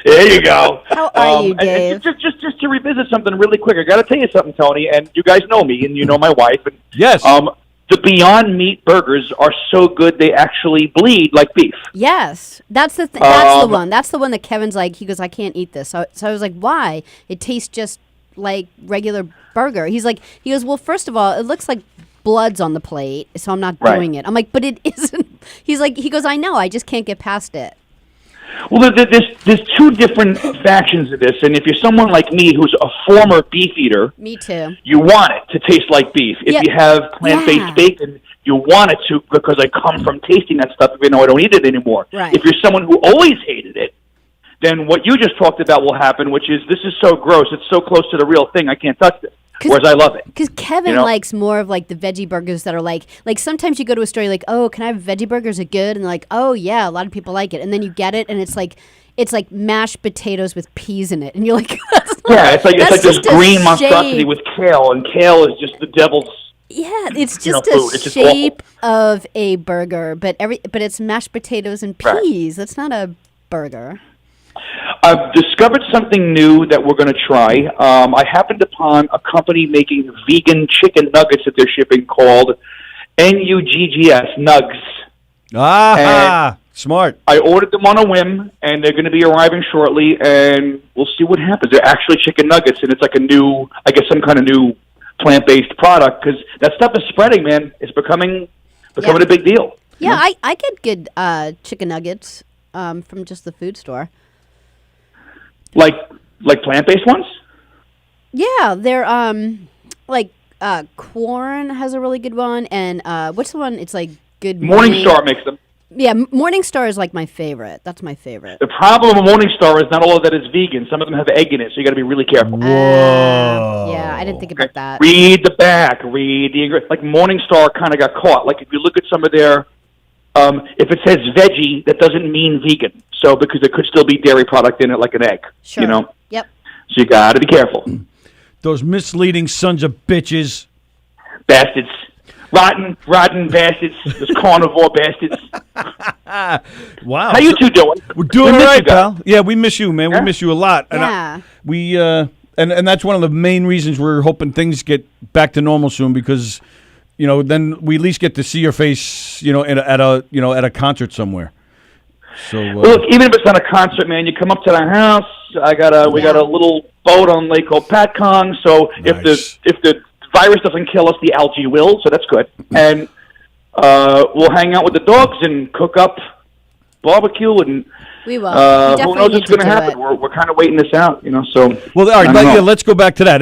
There you go. How are you, and Dave? just to revisit something really quick, I got to tell you something, Tony, and you guys know me, and you know my wife. And, Yes. the Beyond Meat burgers are so good they actually bleed like beef. Yes, that's the that's the one. That's the one that Kevin's like. He goes, I can't eat this. So I was like, why? It tastes just like regular burger. He goes, well, first of all, it looks like blood's on the plate, so I'm not Right. doing it. I'm like, but it isn't. He goes, I know, I just can't get past it. Well, there's two different factions of this, and if you're someone like me who's a former beef eater, Me too. you want it to taste like beef. If Yeah. you have plant-based Yeah. bacon, you want it to because I come from tasting that stuff even though I don't eat it anymore. Right. If you're someone who always hated it, then what you just talked about will happen, which is this is so gross, it's so close to the real thing, I can't touch this. Whereas I love it. Because Kevin likes more of like the veggie burgers that are like sometimes you go to a store, you're like, oh, can I have veggie burgers? Are good? And they're like, oh yeah, a lot of people like it. And then you get it, and it's like mashed potatoes with peas in it, and you're like, Yeah, it's like this just a green monstrosity shape. with kale, and kale is just the devil's. Yeah, it's just food. a It's just shape of a burger, but it's mashed potatoes and Right. peas. That's not a burger. I've discovered something new that we're going to try. I happened upon a company making vegan chicken nuggets that they're shipping called NUGGS, Nugs. Ah, smart. I ordered them on a whim, and they're going to be arriving shortly, and we'll see what happens. They're actually chicken nuggets, and it's like some kind of new plant-based product, because that stuff is spreading, man. It's becoming Yeah. a big deal. Yeah, I get good chicken nuggets from just the food store. Like plant-based ones? Yeah, they're like Quorn has a really good one, and what's the one? It's like Good Morningstar makes them. Yeah, Morningstar is like my favorite. That's my favorite. The problem with Morningstar is not all of that is vegan. Some of them have egg in it, so you got to be really careful. Whoa. Yeah, I didn't think about that. Read the back. Read the ingredient. Like Morningstar kind of got caught. Like if you look at some of their, if it says veggie, that doesn't mean vegan. So because there could still be dairy product in it, like an egg. Sure. You know. Yep. So you got to be careful. Those misleading sons of bitches. Bastards. Rotten bastards. Those carnivore bastards. Wow. How you two doing? We're doing We all miss right, you guys. pal. Yeah, we miss you, man. Yeah? We miss you a lot. And Yeah. and that's one of the main reasons we're hoping things get back to normal soon, because then we at least get to see your face, at a concert somewhere. So Look, even if it's not a concert, man, you come up to the house. We got a little boat on Lake Opatcong. So Nice. if the virus doesn't kill us, the algae will. So that's good. And we'll hang out with the dogs and cook up barbecue and. We will. We Who definitely knows need what's to going to do happen? it. We're kind of waiting this out, So well, all I right. don't know. Let's go back to that.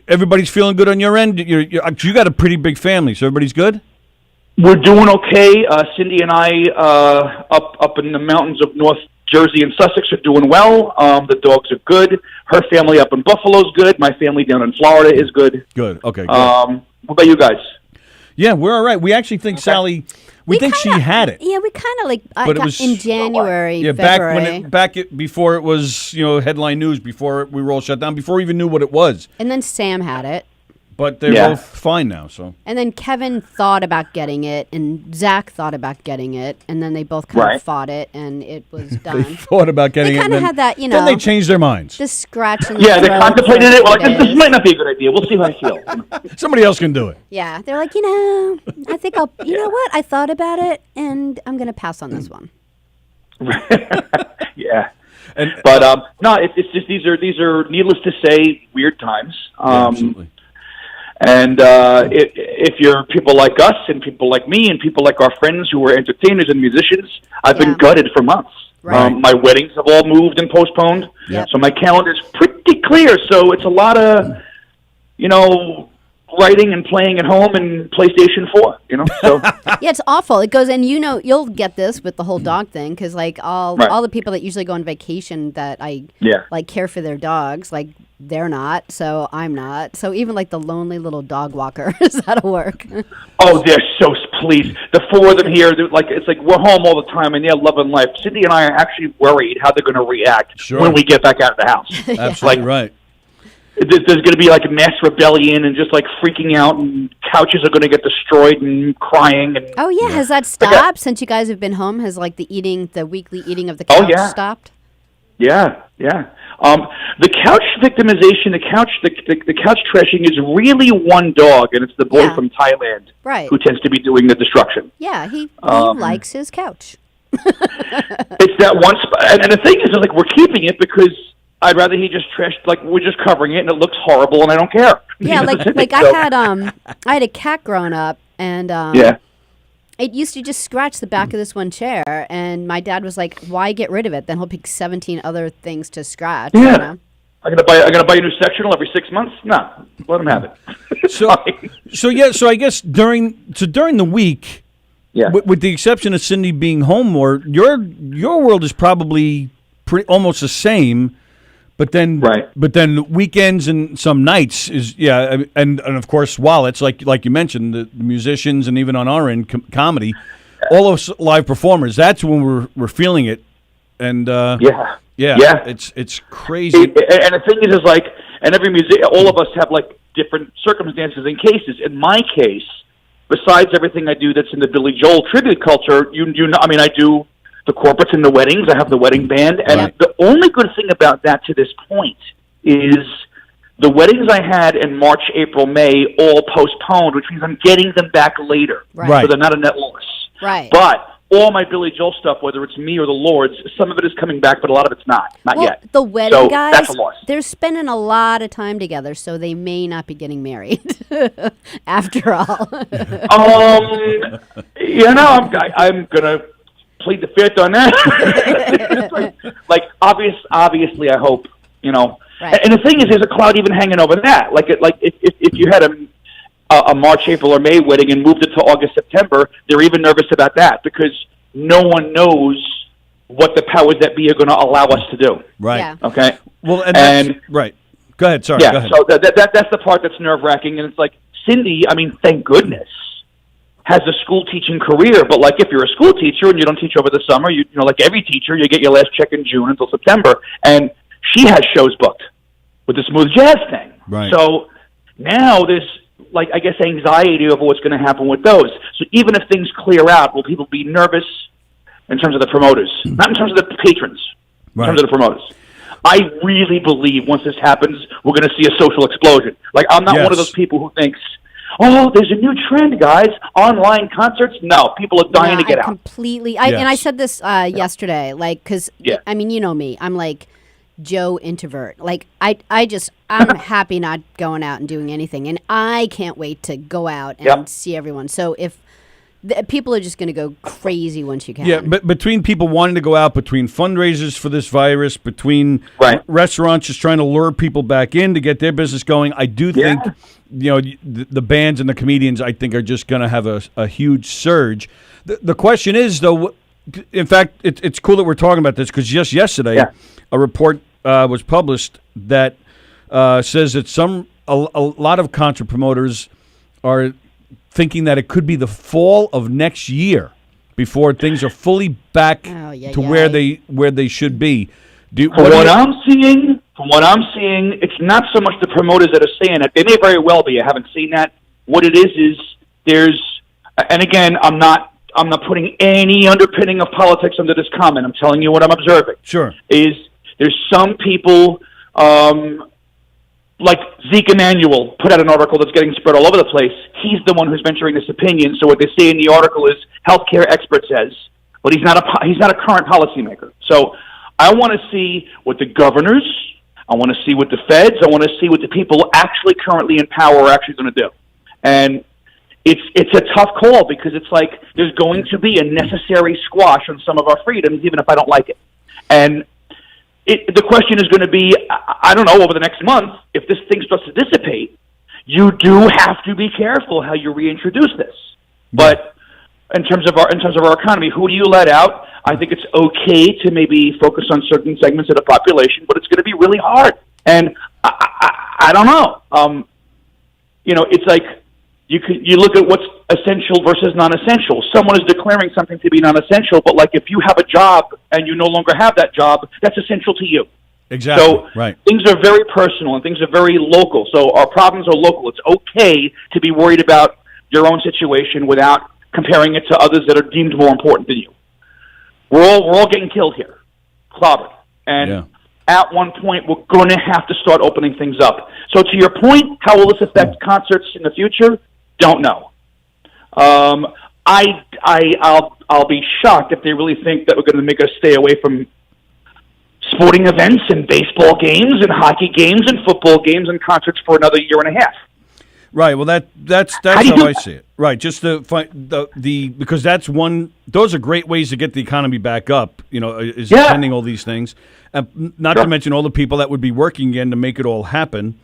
Everybody's feeling good on your end. You got a pretty big family, so everybody's good. We're doing okay. Cindy and I up in the mountains of North Jersey and Sussex are doing well. The dogs are good. Her family up in Buffalo's good. My family down in Florida is good. Good. Okay. Good. What about you guys? Yeah, we're all right. We actually think Sallie. We think she had it. Yeah, we kind of like But it was in January, Yeah, February. before it was headline news, before we were all shut down, before we even knew what it was. And then Sam had it. But they're both fine now. So. And then Kevin thought about getting it, and Zach thought about getting it, and then they both kind of fought it, and it was done. They thought about getting it. They kind of had that, Then they changed their minds. the scratch in the Yeah, they throat contemplated for it. Well, a few this days. might not be a good idea. We'll see how I feel. Somebody else can do it. Yeah, they're like, I think I'll, you know what? I thought about it, and I'm going to pass on this one. Yeah. And But no, it's just these are needless to say weird times. absolutely. And if you're people like us and people like me and people like our friends who are entertainers and musicians, I've been gutted for months. Right. My weddings have all moved and postponed. Yep. So my calendar's pretty clear. So it's a lot of, writing and playing at home and PlayStation 4, So Yeah, it's awful. It goes, and you'll get this with the whole dog thing, because like all the people that usually go on vacation that I like care for their dogs, like they're not, so I'm not. So even like the lonely little dog walker is out of work. Oh, they're so pleased. The four of them here, it's like we're home all the time and they're loving life. Cindy and I are actually worried how they're going to react when we get back out of the house. Absolutely right. There's going to be like a mass rebellion and just like freaking out, and couches are going to get destroyed and crying. And Oh yeah, has that stopped since you guys have been home? Has like the weekly eating of the couch stopped? Yeah. The couch victimization, the couch trashing is really one dog, and it's the boy from Thailand who tends to be doing the destruction. Yeah, he likes his couch. It's that one spot, and the thing is, like, we're keeping it because I'd rather he just trashed, like, we're just covering it, and it looks horrible, and I don't care. Yeah, like I had a cat growing up, and it used to just scratch the back of this one chair, and my dad was like, "Why get rid of it? Then he'll pick 17 other things to scratch." Yeah, you know? I'm gonna buy a new sectional every 6 months. No, let him have it. So I guess during the week, with the exception of Cindy being home more, your world is probably almost the same. But then, weekends and some nights is and of course wallets like you mentioned, the musicians, and even on our end comedy, all of us live performers. That's when we're feeling it, and it's crazy. And the thing is like, and every all of us have like different circumstances and cases. In my case, besides everything I do that's in the Billy Joel tribute culture, I do the corporates and the weddings. I have the wedding band, and the only good thing about that to this point is the weddings I had in March, April, May all postponed, which means I'm getting them back later. Right. So they're not a net loss. Right. But all my Billy Joel stuff, whether it's me or the Lords, some of it is coming back, but a lot of it's not yet. The wedding guys, that's a loss. They're spending a lot of time together, so they may not be getting married after all. I'm gonna plead the fifth on that. Obviously, I hope, Right. And the thing is, there's a cloud even hanging over that. If you had a March, April, or May wedding and moved it to August, September, they're even nervous about that because no one knows what the powers that be are going to allow us to do. Right. Yeah. Okay. Well, right. Go ahead. Sorry. Yeah. Go ahead. So that's the part that's nerve wracking, and it's like Cindy. I mean, thank goodness, has a school teaching career, but like if you're a school teacher and you don't teach over the summer, like every teacher, you get your last check in June until September, and she has shows booked with the smooth jazz thing. Right. So now there's anxiety over what's going to happen with those. So even if things clear out, will people be nervous in terms of the promoters, not in terms of the patrons, in terms of the promoters? I really believe once this happens, we're going to see a social explosion. Like, I'm not one of those people who thinks, oh, there's a new trend, guys. Online concerts? No, people are dying to get out. Completely. And I said this yesterday, because, I mean, you know me. I'm like Joe introvert. Like, I'm happy not going out and doing anything. And I can't wait to go out and see everyone. So if people are just going to go crazy once you can. Yeah, but between people wanting to go out, between fundraisers for this virus, between restaurants just trying to lure people back in to get their business going, I do think the bands and the comedians, I think, are just going to have a huge surge. The question is, though, in fact, it's cool that we're talking about this because just yesterday, a report was published that says that a lot of concert promoters are thinking that it could be the fall of next year before things are fully back to where they should be. From what I'm seeing, it's not so much the promoters that are saying it. They may very well be. I haven't seen that. What it is there's, and again, I'm not putting any underpinning of politics under this comment. I'm telling you what I'm observing. Sure. There's some people, like Zeke Emanuel put out an article that's getting spread all over the place. He's the one who's venturing this opinion. So what they say in the article is healthcare expert says, but he's not a current policymaker. So I want to see what the governors, I want to see what the feds, I want to see what the people actually currently in power are actually going to do. And it's a tough call because it's like there's going to be a necessary squash on some of our freedoms, even if I don't like it. And the question is going to be, I don't know, over the next month, if this thing starts to dissipate, you do have to be careful how you reintroduce this. But in terms of our economy, who do you let out? I think it's okay to maybe focus on certain segments of the population, but it's going to be really hard. And I don't know. It's like you look at what's essential versus non-essential. Someone is declaring something to be non-essential, but like if you have a job and you no longer have that job, that's essential to you. Exactly. So things are very personal and things are very local. So our problems are local. It's okay to be worried about your own situation without comparing it to others that are deemed more important than you. We're all getting killed here, clobbered. And at one point, we're going to have to start opening things up. So to your point, how will this affect concerts in the future? Don't know. I'll be shocked if they really think that we're going to make us stay away from sporting events and baseball games and hockey games and football games and concerts for another year and a half. Right. Well, that's how I see it. Right. Just to find because that's one. Those are great ways to get the economy back up. Is attending all these things, not to mention all the people that would be working again to make it all happen.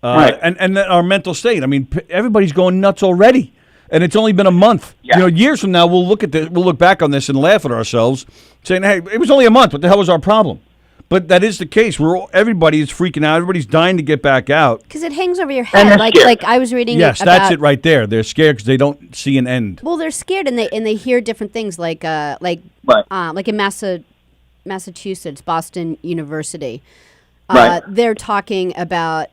And then our mental state. I mean, everybody's going nuts already, and it's only been a month. Yeah. Years from now, we'll look back on this and laugh at ourselves, saying, "Hey, it was only a month. What the hell was our problem?" But that is the case. Everybody is freaking out. Everybody's dying to get back out because it hangs over your head. Like I was reading. Yes, that's it right there. They're scared because they don't see an end. Well, they're scared and they hear different things like in Massachusetts, Boston University. They're talking about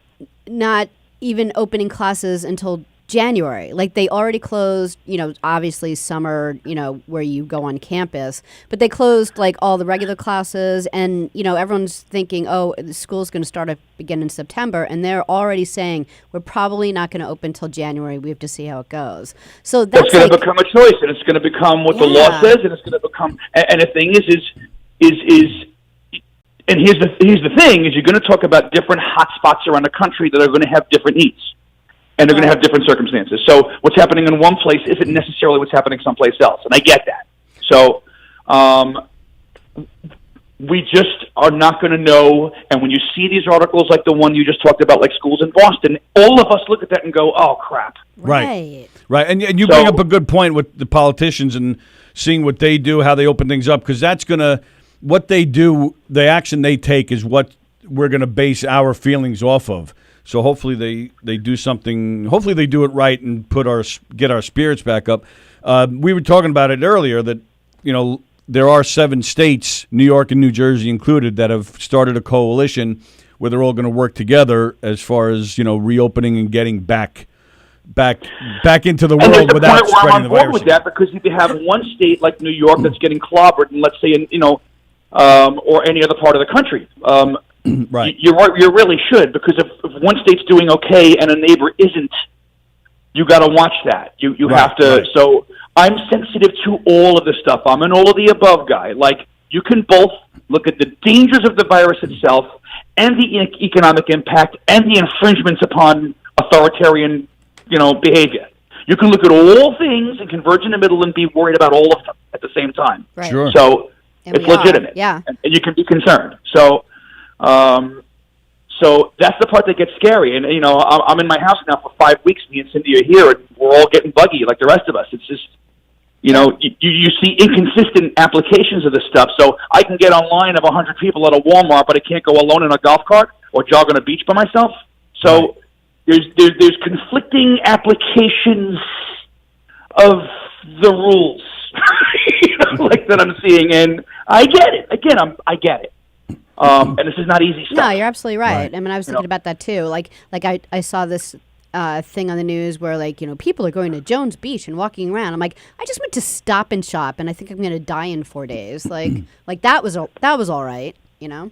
not even opening classes until January. Like they already closed, obviously summer, where you go on campus, but they closed like all the regular classes and, everyone's thinking, oh, the school's going to start up again in September. And they're already saying we're probably not going to open till January. We have to see how it goes. So that's going to become a choice and it's going to become what the law says and it's going to become, and the thing is, and here's the thing is you're going to talk about different hot spots around the country that are going to have different needs. And they're going to have different circumstances. So what's happening in one place isn't necessarily what's happening someplace else. And I get that. So we just are not going to know. And when you see these articles like the one you just talked about, like schools in Boston, all of us look at that and go, oh, crap. Right. And you bring up a good point with the politicians and seeing what they do, how they open things up, because that's going to – what they do, the action they take is what we're going to base our feelings off of. So hopefully they do something. Hopefully they do it right and get our spirits back up. We were talking about it earlier that there are 7 states, New York and New Jersey included, that have started a coalition where they're all going to work together as far as reopening and getting back into the world without spreading the virus. I'm with that because if you have one state like New York that's getting clobbered, and let's say or any other part of the country. Right. You really should, because if one state's doing okay and a neighbor isn't, you got to watch that. You have to. Right. So I'm sensitive to all of this stuff. I'm an all of the above guy. Like you can both look at the dangers of the virus itself and the economic impact and the infringements upon authoritarian, behavior. You can look at all things and converge in the middle and be worried about all of them at the same time. Right. Sure. So it's legitimate. Yeah. And you can be concerned. So that's the part that gets scary. And, I'm in my house now for 5 weeks. Me and Cindy are here, and we're all getting buggy like the rest of us. It's just, You know, you see inconsistent applications of this stuff. So I can get online of 100 people at a Walmart, but I can't go alone in a golf cart or jog on a beach by myself. So there's conflicting applications of the rules, like that I'm seeing, and I get it. Again, I get it. And this is not easy stuff. No, you're absolutely right. I mean, I was thinking about that too. Like I saw this thing on the news where, like, you know, people are going to Jones Beach and walking around. I'm like, I just went to Stop and Shop, and I think I'm going to die in 4 days. Like that was all right, you know.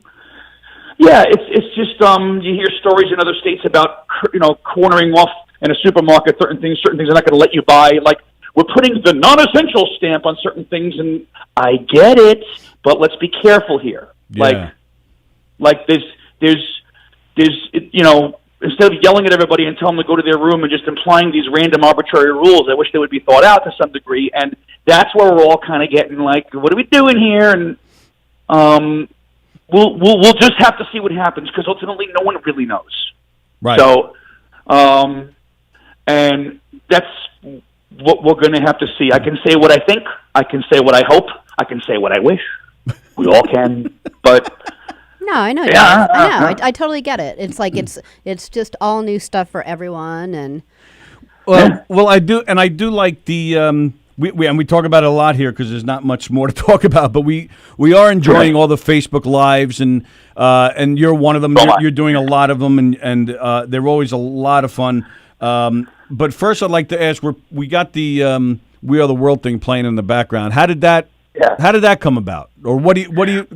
Yeah, it's just you hear stories in other states about, you know, cornering off in a supermarket certain things are not going to let you buy. Like, we're putting the non-essential stamp on certain things, and I get it, but let's be careful here. Yeah. Like there's you know, instead of yelling at everybody and telling them to go to their room and just implying these random arbitrary rules, I wish they would be thought out to some degree. And that's where we're all kind of getting like, what are we doing here? And we'll just have to see what happens, because ultimately no one really knows. Right. So, and that's what we're going to have to see. I can say what I think. I can say what I hope. I can say what I wish. We all can, but. No, I know. Yeah, I know. I totally get it. It's like it's just all new stuff for everyone, and well, I do like the we talk about it a lot here because there's not much more to talk about, but we are enjoying all the Facebook lives, and you're one of them. You're doing a lot of them, and they're always a lot of fun. But first, I'd like to ask: we got the We Are the World thing playing in the background. How did that? Yeah. How did that come about? Or what do you?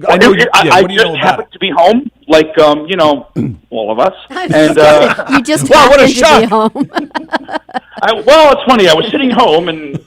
I just know about happened to be home, like you know, all of us. And you just wow, what a happened to be shock. home. Well, it's funny. I was sitting home, and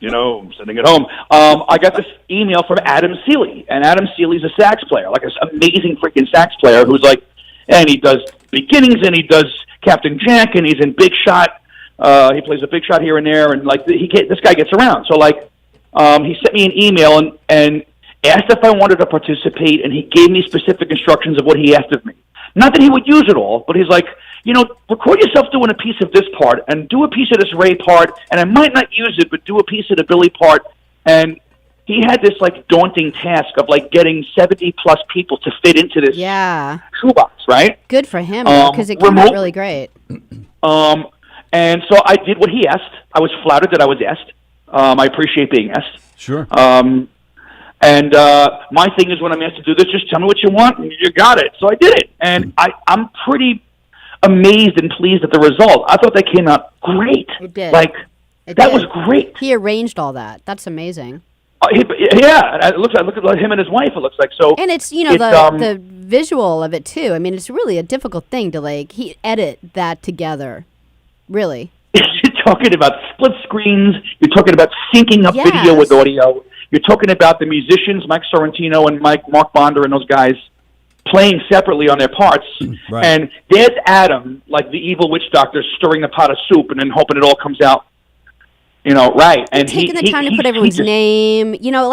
you know, sitting at home. I got this email from Adam Sallie, and Adam Sallie's a sax player, like an amazing freaking sax player, who's like, and he does beginnings, and he does Captain Jack, and he's in Big Shot. He plays a big shot here and there, and like this guy gets around. So like. He sent me an email and asked if I wanted to participate, and he gave me specific instructions of what he asked of me. Not that he would use it all, but he's like, you know, record yourself doing a piece of this part and do a piece of this Ray part, and I might not use it, but do a piece of the Billy part. And he had this like daunting task of like getting 70-plus people to fit into this shoebox, right? Good for him, because it came out really great. And so I did what he asked. I was flattered that I was asked. I appreciate being asked. Sure. And my thing is, when I'm asked to do this, just tell me what you want, and you got it. So I did it, and I'm pretty amazed and pleased at the result. I thought that came out great. It did. Like, that was great. He arranged all that. That's amazing. Yeah, it looks. I look at him and his wife. It looks like so. And it's the visual of it too. I mean, it's really a difficult thing to edit that together. Really. You're talking about split screens. You're talking about syncing up video with audio. You're talking about the musicians, Mike Sorrentino and Mark Bonder and those guys, playing separately on their parts. Right. And there's Adam, like the evil witch doctor, stirring the pot of soup and then hoping it all comes out, you know, right. And taking the time to put everyone's name, you know,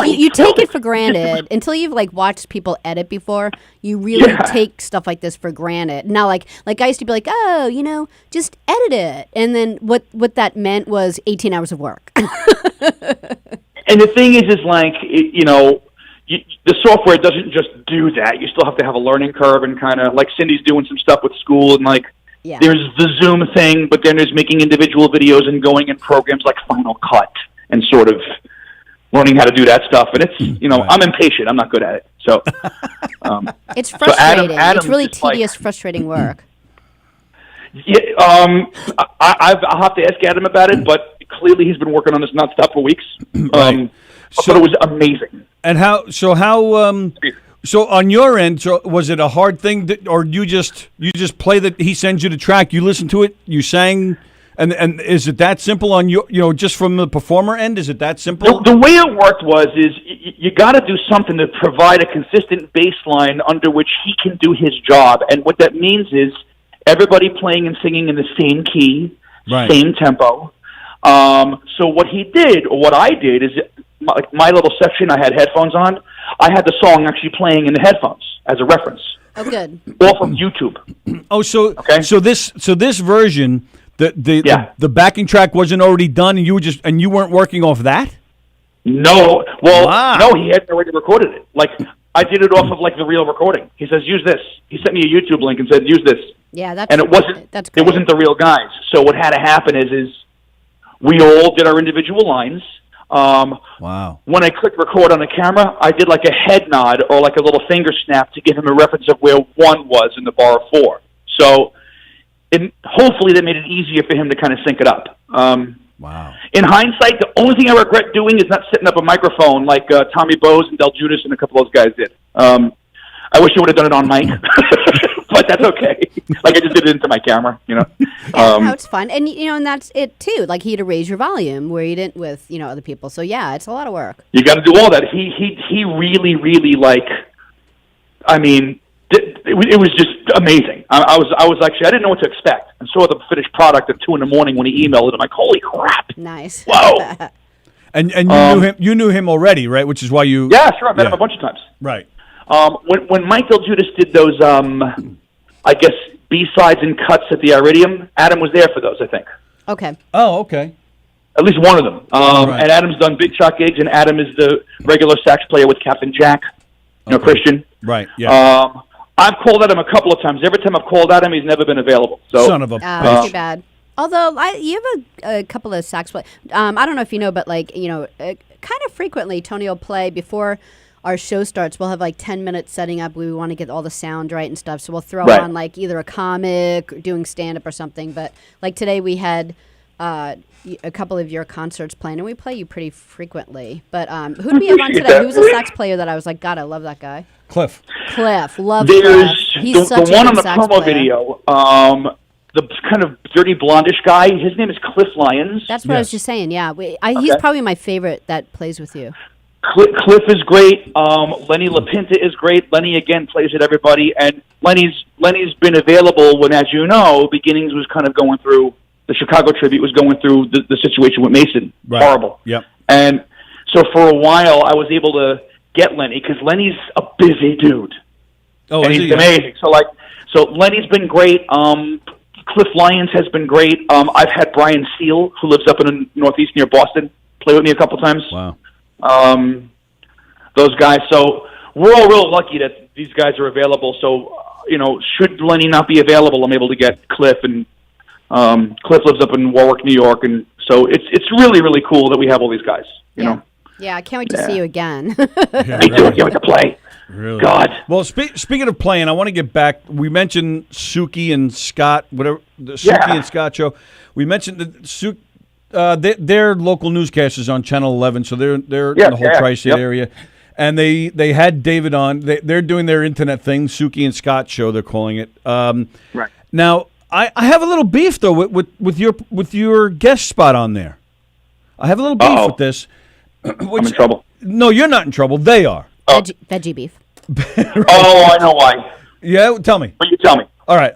you take it for granted until you've watched people edit before. You really take stuff like this for granted. Now, like I used to be like, oh, you know, just edit it, and then what that meant was 18 hours of work. And the thing is like, you know, the software doesn't just do that. You still have to have a learning curve, and kind of like Cindy's doing some stuff with school, and like. Yeah. There's the Zoom thing, but then there's making individual videos and going in programs like Final Cut and sort of learning how to do that stuff. And it's, you know, I'm impatient. I'm not good at it. So it's frustrating. So Adam it's really tedious, frustrating work. Yeah, I'll have to ask Adam about it, but clearly he's been working on this nonstop for weeks. Right. So it was amazing. And So on your end, was it a hard thing, or you just play that he sends you the track, you listen to it, you sang, and is it that simple on your, you know, just from the performer end? Is it that simple? The way it worked is you got to do something to provide a consistent baseline under which he can do his job, and what that means is everybody playing and singing in the same key, same tempo. So what he did, or what I did, is my little section, I had headphones on. I had the song actually playing in the headphones as a reference. Oh, good. All from YouTube. So this version, The backing track wasn't already done, and you weren't working off that. No, well, Wow. no, he hadn't already recorded it. Like, I did it off of like the real recording. He says, "Use this." He sent me a YouTube link and said, "Use this." Yeah, that's And it wasn't. That's great. It wasn't the real guys. So what had to happen is we all did our individual lines. Wow. When I clicked record on the camera, I did like a head nod or like a little finger snap to give him a reference of where 1 was in the bar of 4. So, hopefully that made it easier for him to kind of sync it up. Wow. In hindsight, the only thing I regret doing is not setting up a microphone like Tommy Bose and Del Judas and a couple of those guys did. I wish I would have done it on mic, but that's okay. Like I just did it into my camera, you know. No, it's fun, and and that's it too. Like he had to raise your volume where you didn't with other people. So yeah, it's a lot of work. You got to do all that. He really like. I mean, it was just amazing. I was actually I didn't know what to expect, and saw the finished product at 2 a.m. when he emailed it. I'm like, holy crap! Nice. Whoa. And you knew him. You knew him already, right? Which is why you. Yeah, sure. I met him a bunch of times. Right. When Mike Del Judas did those, I guess B-sides and cuts at the Iridium, Adam was there for those. I think. Okay. Oh, okay. At least one of them. Right. And Adam's done big shot gigs, and Adam is the regular sax player with Captain Jack, Christian. Right. Yeah. I've called at him a couple of times. Every time I've called at him, he's never been available. So, Son of a That's too bad. Although you have a couple of sax play. I don't know if you know, but kind of frequently Tony will play before our show starts. We'll have like 10 minutes setting up. We want to get all the sound right and stuff. So we'll throw on like either a comic, or doing stand up or something. But like today we had a couple of your concerts playing, and we play you pretty frequently. But who did we have on today? Who was a sax player that I was like, God, I love that guy. Cliff, love there's Cliff. He's the such one a on good the sax promo player. video. The kind of dirty blondish guy. His name is Cliff Lyons. That's what I was just saying. Yeah, he's probably my favorite that plays with you. Cliff is great. Lenny LaPinta is great. Lenny again plays with everybody, and Lenny's been available when, as you know, Beginnings was kind of going through the Chicago tribute was going through the situation with Mason. Right. Horrible. Yep. And so for a while, I was able to get Lenny because Lenny's a busy dude. Oh, and he's amazing. So Lenny's been great. Cliff Lyons has been great. I've had Brian Steele, who lives up in the Northeast near Boston, play with me a couple times. Wow. Those guys. So we're all real lucky that these guys are available. So, should Lenny not be available, I'm able to get Cliff, and Cliff lives up in Warwick, New York, and so it's really, really cool that we have all these guys, you know. Yeah, I can't wait to see you again. Me too. I can't wait to play. Really? God. Well, speaking of playing, I want to get back. We mentioned Suki and Scott, whatever the Suki and Scott show. We mentioned their local newscasters on Channel 11, so they're in the whole tri-state area, and they had David on. They're doing their internet thing, Suki and Scott show. They're calling it. Right now, I have a little beef though with your guest spot on there. I have a little beef with this. I'm in trouble. No, you're not in trouble. They are. Veggie beef. Oh, I know why. Yeah, tell me. But you tell me. All right.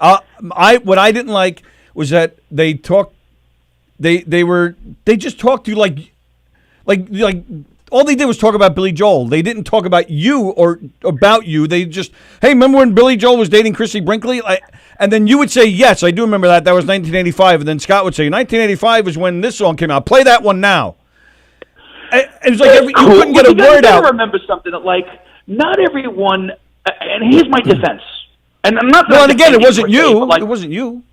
What I didn't like was that they talked. They just talked to you like all they did was talk about Billy Joel. They didn't talk about you or about you. They just, hey, remember when Billy Joel was dating Chrissy Brinkley? And then you would say, yes, I do remember that. That was 1985. And then Scott would say, 1985 was when this song came out. Play that one now. It was like you couldn't get a word out. I remember something that, not everyone, and here's my defense. And I'm not. Well, and again, it wasn't you. It wasn't you.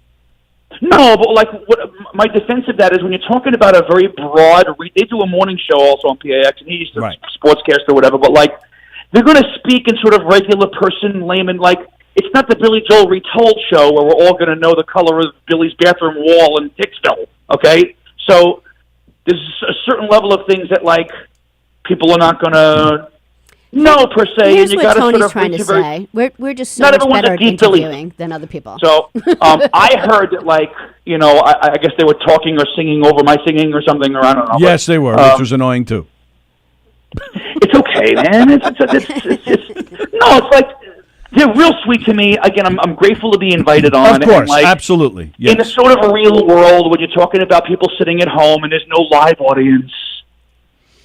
No, but what my defense of that is when you're talking about a very broad. They do a morning show also on PAX, and he's a sportscaster or whatever. But they're going to speak in sort of regular person layman. It's not the Billy Joel Retold show where we're all going to know the color of Billy's bathroom wall in Hicksville. Okay, so there's a certain level of things that people are not going to know per se. Here's and you what gotta Tony's sort of trying to say. We're just so not much better at geek Billy. interviewing than other people. So I heard that I guess they were talking or singing over my singing or something, or I don't know. Yes, they were, which was annoying too. It's okay, man. It's they're real sweet to me. Again, I'm grateful to be invited on. Of course, and absolutely. Yes. In a sort of a real world, when you're talking about people sitting at home and there's no live audience,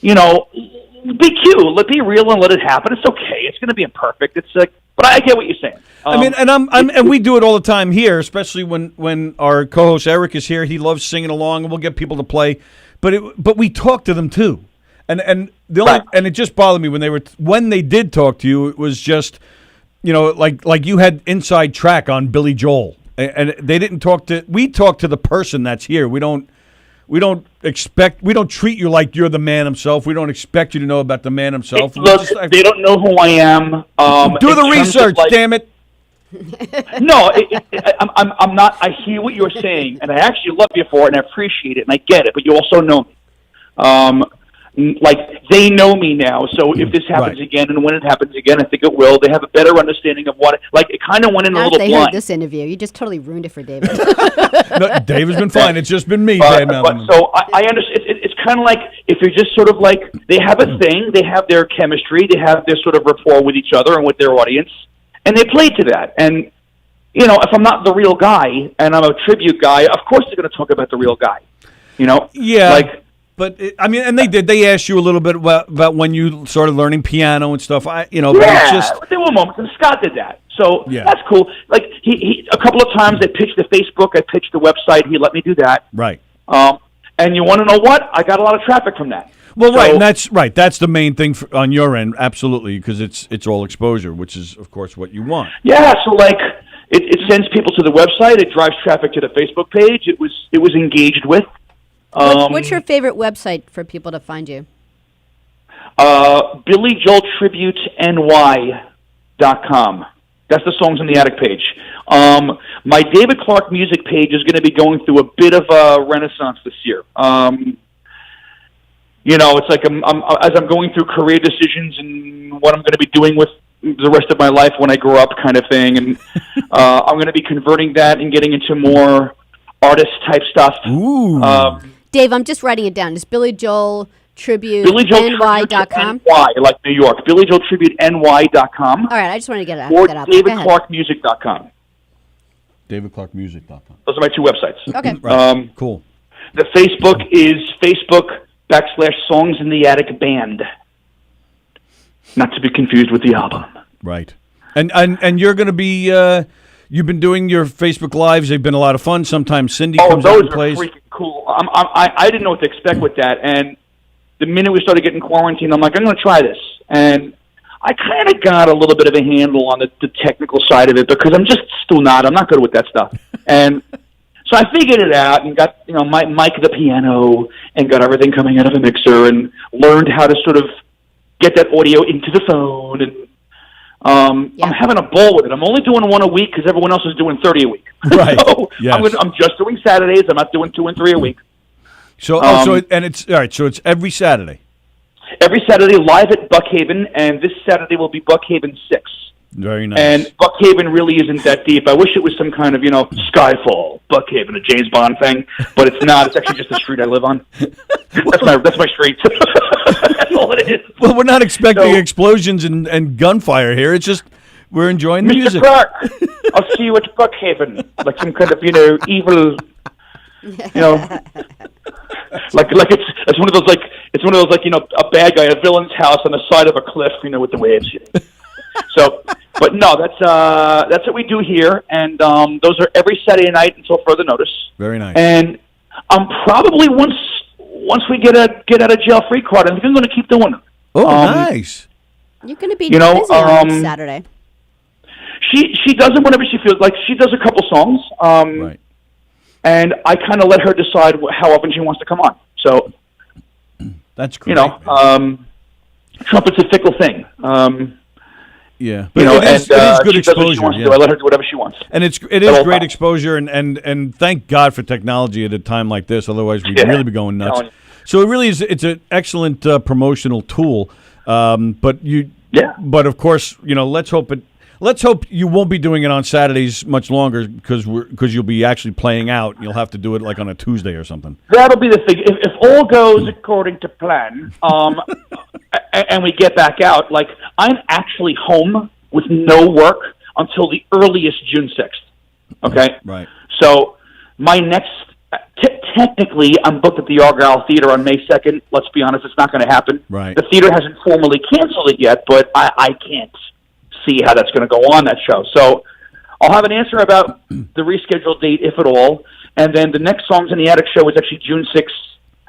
be cute, be real, and let it happen. It's okay. It's going to be imperfect. It's But I get what you're saying. I mean, and and we do it all the time here, especially when our co-host Eric is here. He loves singing along, and we'll get people to play. But we talk to them too, and the only and it just bothered me when they did talk to you. It was just, like you had inside track on Billy Joel, and they didn't talk to. We talk to the person that's here. We don't treat you like you're the man himself. We don't expect you to know about the man himself. Look, they don't know who I am. Do the research, damn it. No, I'm not. I hear what you're saying, and I actually love you for it, and I appreciate it, and I get it. But you also know me. Like, they know me now, so if this happens again, and when it happens again, I think it will, they have a better understanding of what it kind of went in a little blind. They heard this interview. You just totally ruined it for David. No, David's been fine. It's just been me. So I understand. It's kind of like if you're just sort of like, they have a thing, they have their chemistry, they have their sort of rapport with each other and with their audience, and they play to that. And, if I'm not the real guy, and I'm a tribute guy, of course they're going to talk about the real guy. Yeah. But and they did. They asked you a little bit about when you started learning piano and stuff. But it's just there were moments, and Scott did that, so that's cool. Like he a couple of times, I pitched the Facebook, I pitched the website. He let me do that. Right. And you want to know what? I got a lot of traffic from that. Well, and that's right. That's the main thing on your end, absolutely, because it's all exposure, which is of course what you want. Yeah. So it sends people to the website. It drives traffic to the Facebook page. It was engaged with. What's your favorite website for people to find you? Billy Joel Tribute NY.com. That's the Songs in the Attic page. My David Clark music page is going to be going through a bit of a renaissance this year. It's like as I'm going through career decisions and what I'm going to be doing with the rest of my life when I grow up, kind of thing. And I'm going to be converting that and getting into more artist type stuff. Ooh. Dave, I'm just writing it down. It's Billy Joel Tribute NY.com. NY, like New York. Billy Joel Tribute NY.com. All right, I just want to get that or out. DavidClarkMusic.com. DavidClarkMusic.com. Those are my two websites. Okay. Right. Cool. The Facebook is Facebook.com/Songs in the Attic Band. Not to be confused with the album. Right. And you're going to be... you've been doing your Facebook Lives. They've been a lot of fun. Sometimes Cindy comes out and plays. Those are freaking cool. I didn't know what to expect with that. And the minute we started getting quarantined, I'm like, I'm going to try this. And I kind of got a little bit of a handle on the technical side of it because I'm just still not. I'm not good with that stuff. And so I figured it out and got, my mic the piano and got everything coming out of a mixer and learned how to sort of get that audio into the phone. And I'm having a ball with it. I'm only doing one a week because everyone else is doing 30 a week. Right. So I'm just doing Saturdays. I'm not doing 2 and 3 a week. So it's all right. So it's every Saturday. Every Saturday, live at Buckhaven, and this Saturday will be Buckhaven 6. Very nice. And Buckhaven really isn't that deep. I wish it was some kind of, Skyfall, Buckhaven, a James Bond thing, but it's not. It's actually just the street I live on. That's my street. That's all it is. Well, we're not expecting explosions and gunfire here. It's just we're enjoying the music. Mr. Clark, I'll see you at Buckhaven, like some kind of, evil, like it's one of those a bad guy, a villain's house on the side of a cliff, with the waves. So, but no, that's what we do here, and those are every Saturday night until further notice. Very nice. And I'm probably once we get out of jail free card, I think I'm going to keep doing them. Oh, nice. You're going to be busy on Saturday. She does it whenever she feels like. She does a couple songs. Right. And I kind of let her decide how often she wants to come on. So that's great. Trumpet's a fickle thing. Yeah, but it is good exposure. I let her do whatever she wants. And it is great exposure, and thank God for technology at a time like this. Otherwise, we'd really be going nuts. So it really is. It's an excellent promotional tool. But of course, let's hope you won't be doing it on Saturdays much longer because you'll be actually playing out. And you'll have to do it like on a Tuesday or something. That'll be the thing. If all goes according to plan, and we get back out, like I'm actually home with no work until the earliest June 6th. Okay? Right. So my next, technically, I'm booked at the Argyle Theater on May 2nd. Let's be honest, it's not going to happen. Right. The theater hasn't formally canceled it yet, but I can't see how that's going to go on that show. So I'll have an answer about the rescheduled date, if at all. And then the next Songs in the Attic show is actually June 6th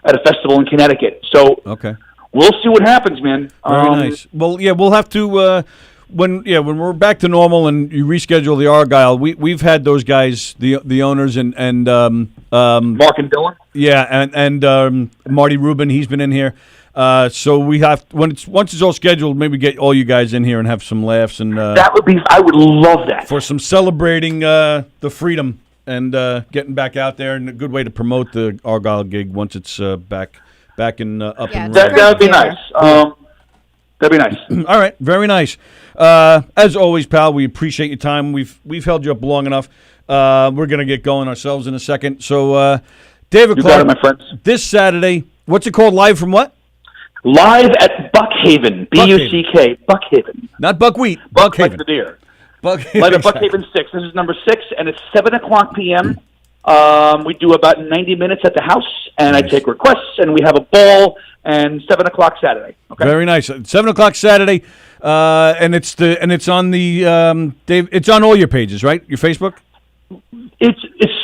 at a festival in Connecticut. So Okay. we'll see what happens, man. Very nice. Well, yeah, we'll have to when we're back to normal and you reschedule the Argyle. We've had those guys, the owners and Mark and Dylan. yeah, and Marty Rubin. He's been in here. So we have once it's all scheduled, maybe get all you guys in here and have some laughs and That would be. I would love that. for some celebrating the freedom and getting back out there, and a good way to promote the Argyle gig once it's back in up Yeah, and it's running. That would be Yeah. nice. That'd be nice. All right, very nice. As always, pal, we appreciate your time. We've held you up long enough. We're gonna get going ourselves in a second. So, David You Clark, got it, my friends. this Saturday, what's it called? Live from what? Live at Buckhaven, B-U-C-K, Buckhaven. Not buckwheat. Buck like Buckhaven. the deer. Buckhaven. Live at Buckhaven 6. This is number 6, and it's 7 o'clock p.m. We do about 90 minutes at the house, and I take requests, and we have a ball, and 7 o'clock Saturday. Okay. Very nice. 7 o'clock Saturday, and it's on the Dave. It's on all your pages, right? Your Facebook. It's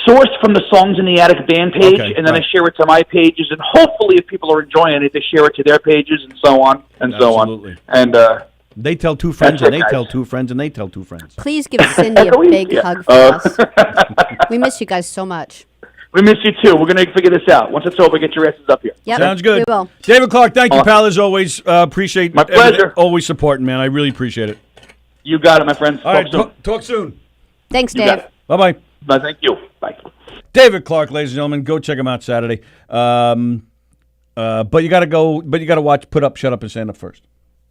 sourced from the Songs in the Attic band page, Okay, and then right. I share it to my pages, and hopefully, if people are enjoying it, they share it to their pages, and so on, and Absolutely. so on. And They tell two friends, That's and it, they guys. tell two friends, and they tell two friends. Please give Cindy a big hug for us. We miss you guys so much. we miss you too. We're going to figure this out. Once it's over, get your asses up here. Yep, Sounds good. We will. David Clark, thank you, Awesome. pal, as always. Appreciate My pleasure. Always supporting, man. I really appreciate it. You got it, my friends. All right, Talk soon. talk soon. Thanks, You Dave. got it. Bye-bye. Bye, thank you. Bye. David Clark, ladies and gentlemen, go check him out Saturday. But you got to go. But you got to watch Put Up, Shut Up, and Stand Up first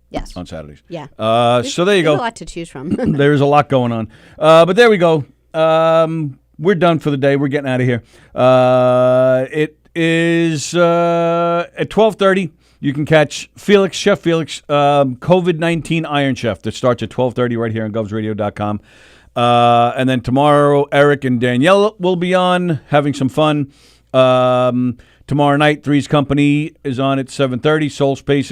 Yes. on Saturdays. Yeah. So there you There's go. a lot to choose from. There's a lot going on. But there we go. We're done for the day. We're getting out of here. It is at 12:30. You can catch Chef Felix, COVID-19 Iron Chef that starts at 12:30 right here on govsradio.com. And then tomorrow, Eric and Danielle will be on having some fun. Tomorrow night, Three's Company is on at 7:30. Soul Space,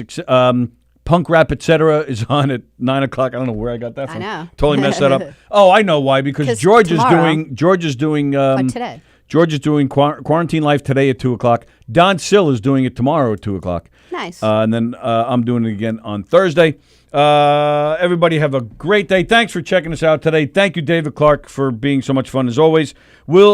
Punk Rap, etc. is on at 9 o'clock. I don't know where I got that from. I know. Totally messed that up. Oh, I know why. Because 'Cause George tomorrow- is doing today. George is doing Quarantine Life today at 2 o'clock. Don Sill is doing it tomorrow at 2 o'clock. Nice. And then I'm doing it again on Thursday. Everybody have a great day. Thanks for checking us out today. Thank you, David Clark, for being so much fun as always. We'll